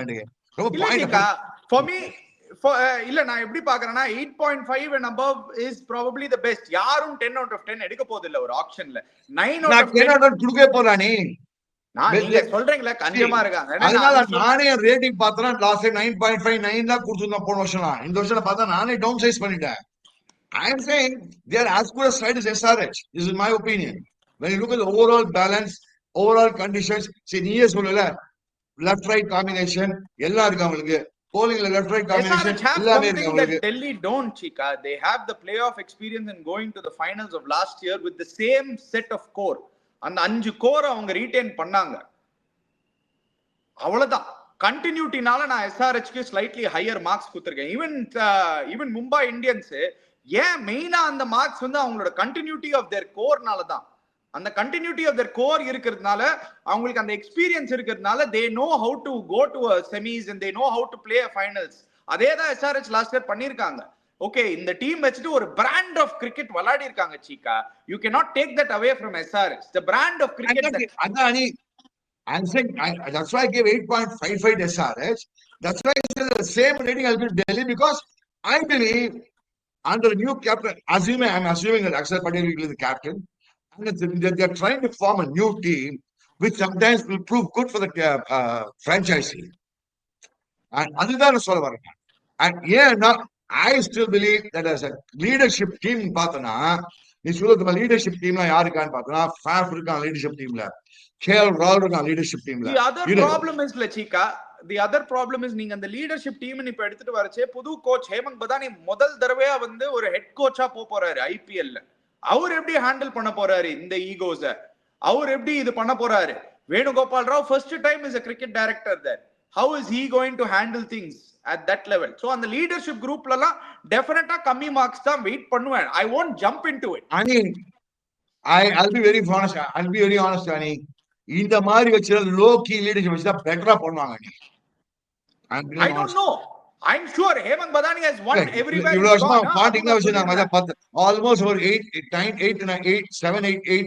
For me, இல்ல நான் எப்படி பாக்குறேன்னா 8.5 and above is probably the best. யாரும் 10 out of 10 எடுக்க போறது இல்ல ஒரு ஆக்ஷன்ல. 9 out of 10 குடுக்கவே போறானே. நீங்க சொல்றீங்களா கஞ்சமா இருக்காங்க. அதனால நானே ரேட்டிங் பார்த்தா லாஸ்ட் 9.5 9 தான் கொடுத்துருந்தேன் போன வருஷம். இந்த வருஷம் பார்த்தா நானே டவுன் சைஸ் பண்ணிட்டேன். I am saying they are as good a side as SRH. This is my opinion. When you look at the overall balance, overall conditions, see நீயே சொல்லல லெஃப்ட் ரைட் காம்பினேஷன் எல்லாம் இருக்கு அவங்களுக்கு. Bowling left right combination எல்லாமே இருக்கு அவங்களுக்கு. Delhi don't, Chika. They have the playoff experience and going to the finals of last year with the same set of core. அந்த 5 core அவங்க ரீடைன் பண்ணாங்க. அவ்வளவுதான். கண்டினியூட்டினால நான் SRHக்கு ஸ்லைட்லி ஹையர் மார்க்ஸ் கொடுத்திருக்கேன். Even Mumbai Indians ஏன் மெயினா அந்த மார்க்ஸ் வந்து அவங்களோட கண்டினியூட்டி ஆஃப் தேர் கோர்னால தான். அந்த கண்டினியூட்டி ஆஃப் தேர் கோர் இருக்கிறதுனால அவங்களுக்கு அந்த எக்ஸ்பீரியன்ஸ் இருக்கிறதுனால they know how to go to a semis and they know how to play a finals. அதே தான் SRH லாஸ்ட் இயர் பண்ணிருக்காங்க. ஓகே, இந்த டீம் வச்சிட்டு ஒரு பிராண்ட் ஆஃப் கிரிக்கெட் விளையாடி இருக்காங்க சீக்கா. You cannot take that away from SRH. The brand of cricket Adani I'm saying that's why I gave 8.55 to SRH. That's why I said the same rating I'll give Delhi because I believe under the new captain, I'm assuming that Akshar Patel will be the captain. They are trying to form a new team, which sometimes will prove good for the franchise. And அதுதான் சொல்ல வரேன். And ஏன்னா I still believe that as a leadership team பார்த்தனா நீ சொல்லுற leadership டீம்ல யாருக்கான்னு பார்த்தனா Faf இருக்கான் லீடர்ஷிப் டீம்ல. KL Rahul இருக்கான் லீடர்ஷிப் டீம்ல. The other problem is Lachika. The other problem is நீங்க அந்த லீடர்ஷிப் டீம் இப்ப எடுத்துட்டு வரச்சே புது கோச் ஹேமந்த் பதானி முதல் தடவையா வந்து ஒரு ஹெட் கோச்சா போறாரு ஐபிஎல்ல. அவர் எப்படி ஹேண்டில் பண்ண போறாரு இந்த ஈகோஸ? அவர் எப்படி இது பண்ண போறாரு? Venugopal Rao first time is a cricket director there. How is he going to handle things at that level? So அந்த லீடர்ஷிப் குரூப்லலாம் டெஃபினட்டா கம்மி மார்க்ஸ் தான் வெயிட் பண்ணுவேன். I won't jump into it. I mean, I'll be very honest, Ani. இந்த மாதிரி வச்சு low key leadership வச்சு தான் பெட்டரா பண்ணுவாங்க நீ. I don't know. I'm sure Hemant Badani has won everywhere. இவ்வளவு வருஷமா பாண்டிங் தான் வச்சிருந்தாங்க. அதான் பார்த்து ஆல்மோஸ்ட் ஒரு 8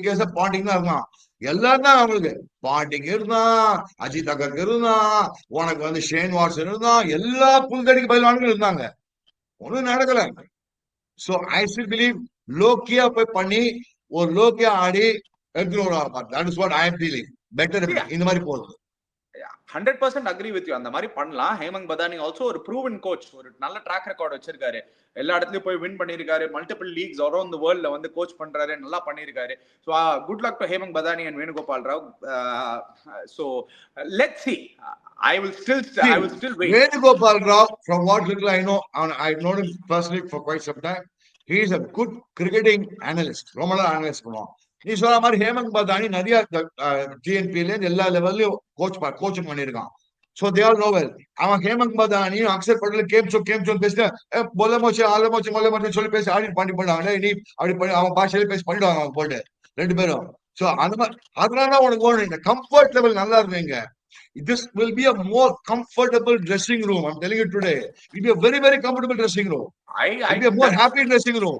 இயர்ஸ் பாண்டிங் தான் இருந்தான். எல்லாரும் தான் அவங்களுக்கு பாண்டிங் இருந்தான், அஜித் அகர் இருந்தான், உனக்கு வந்து ஷேன் வாட்சன் இருந்தான், எல்லா புல்தடிக்கு பதிலாளர்கள் இருந்தாங்க. ஒன்னும் நடக்கல. சோ ஐ ஸ்டில் பிலீவ் லோக்கியா போய் பண்ணி ஒரு லோக்கியா ஆடி எடுத்துட்டு. That is what I am feeling. Better இந்த மாதிரி போகுது. 100% agree with you. அந்த மாதிரி பண்ணலாம். ஹேமந்த் பதானி ஆல்சோ ஒரு ப்ரூவன் கோச், ஒரு நல்ல ட்ராக் ரெக்கார்ட் வச்சிருக்காரு. எல்லா இடத்துலயும் போய் வின் பண்ணிருக்காரு. மல்டிபிள் லீக்ஸ் அரௌண்ட் தி வேர்ல்ட்ல வந்து கோச் பண்றாரு, நல்லா பண்ணிருக்காரு. So good luck to Hemang Badani and Venugopal Rao. So let's see. I will still wait. Venugopal Rao, from what little I know, I've known him personally for quite some time. He is a good cricketing analyst. ரொம்ப நல்ல analyst பண்ணுவான். நீ சொன்ன மாதிரி ஹேமந்த் பதானி நிறைய டிஎன்பில எல்லா லெவல்லயும் coaching பண்ணிருக்கான். So they all know well. அவன் ஹேமந்த் பதானி அக்ஷர் பட்டேல் கேம் பேசிட்டு பொல்ல மோச்சு சொல்லி பேசி ஆடி பண்ணாங்க. நீ அப்படி பண்ணி அவன் பாஷையில பேசி பண்ணிடுவாங்க அவன் போட்டு ரெண்டு பேரும். சோ அந்த மாதிரி அதனால உனக்கு ஓணும் இந்த கம்ஃபர்ட் லெவல் நல்லா இருந்தீங்க. This will be a more comfortable dressing room. I'm telling you today. It will be a very, very comfortable dressing room. It will be a more happy dressing room.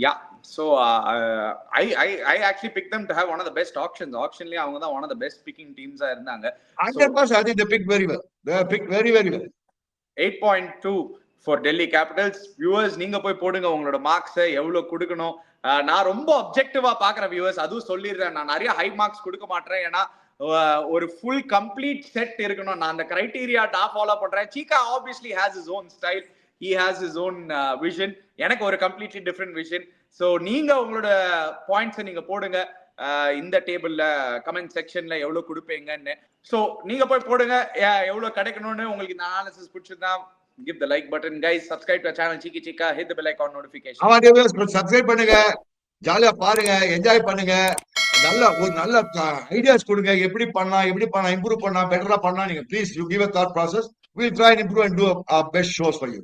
Yeah. So I actually picked them to have one of the best auctions. Auctionly, அவங்க தான் one of the best picking teams ஆ இருந்தாங்க. 100%. I think they picked very well. They picked very, very well. 8.2 for Delhi Capitals. Viewers, நீங்க போய் போடுங்க உங்களோட marks எவ்வளவு கொடுக்கணும். நான் ரொம்ப அப்ஜெக்டிவா பாக்குறேன் வியூவர்ஸ், அதுவும் சொல்லிடுறேன். நான் நிறைய ஹை மார்க்ஸ் கொடுக்க மாட்டேன். ஏன்னா ஒரு ஃபுல் கம்ப்ளீட் செட் இருக்கணும். நான் அந்த கிரைட்டீரியா ஃபாலோ பண்றேன். Cheeka obviously has his own style, he has his own vision. எனக்கு ஒரு கம்ப்ளீட்லி டிஃப்ரெண்ட் விஷன். ஸோ நீங்க உங்களோட பாயிண்ட்ஸை நீங்க போடுங்க இந்த டேபிள்ல கமெண்ட் செக்ஷன்ல எவ்வளவு கொடுப்பீங்கன்னு. ஸோ நீங்க போய் போடுங்க எவ்வளவு கிடைக்கணும்னு. உங்களுக்கு இந்த அனாலிசிஸ் பிடிச்சிருந்தா give the like button. Guys, subscribe to our channel Cheeky Chika, hit the bell icon notification. Subscribe பண்ணுங்க, ஜாலியா பாருங்க, என்ஜாய் பண்ணுங்க. நல்ல ஐடியாஸ் கொடுங்க. எப்படி பண்ணா இம்ப்ரூவ் பண்ணா பெட்டரா பண்ணா. நீங்க please you give a thought process. We'll try and improve and do our best shows for you.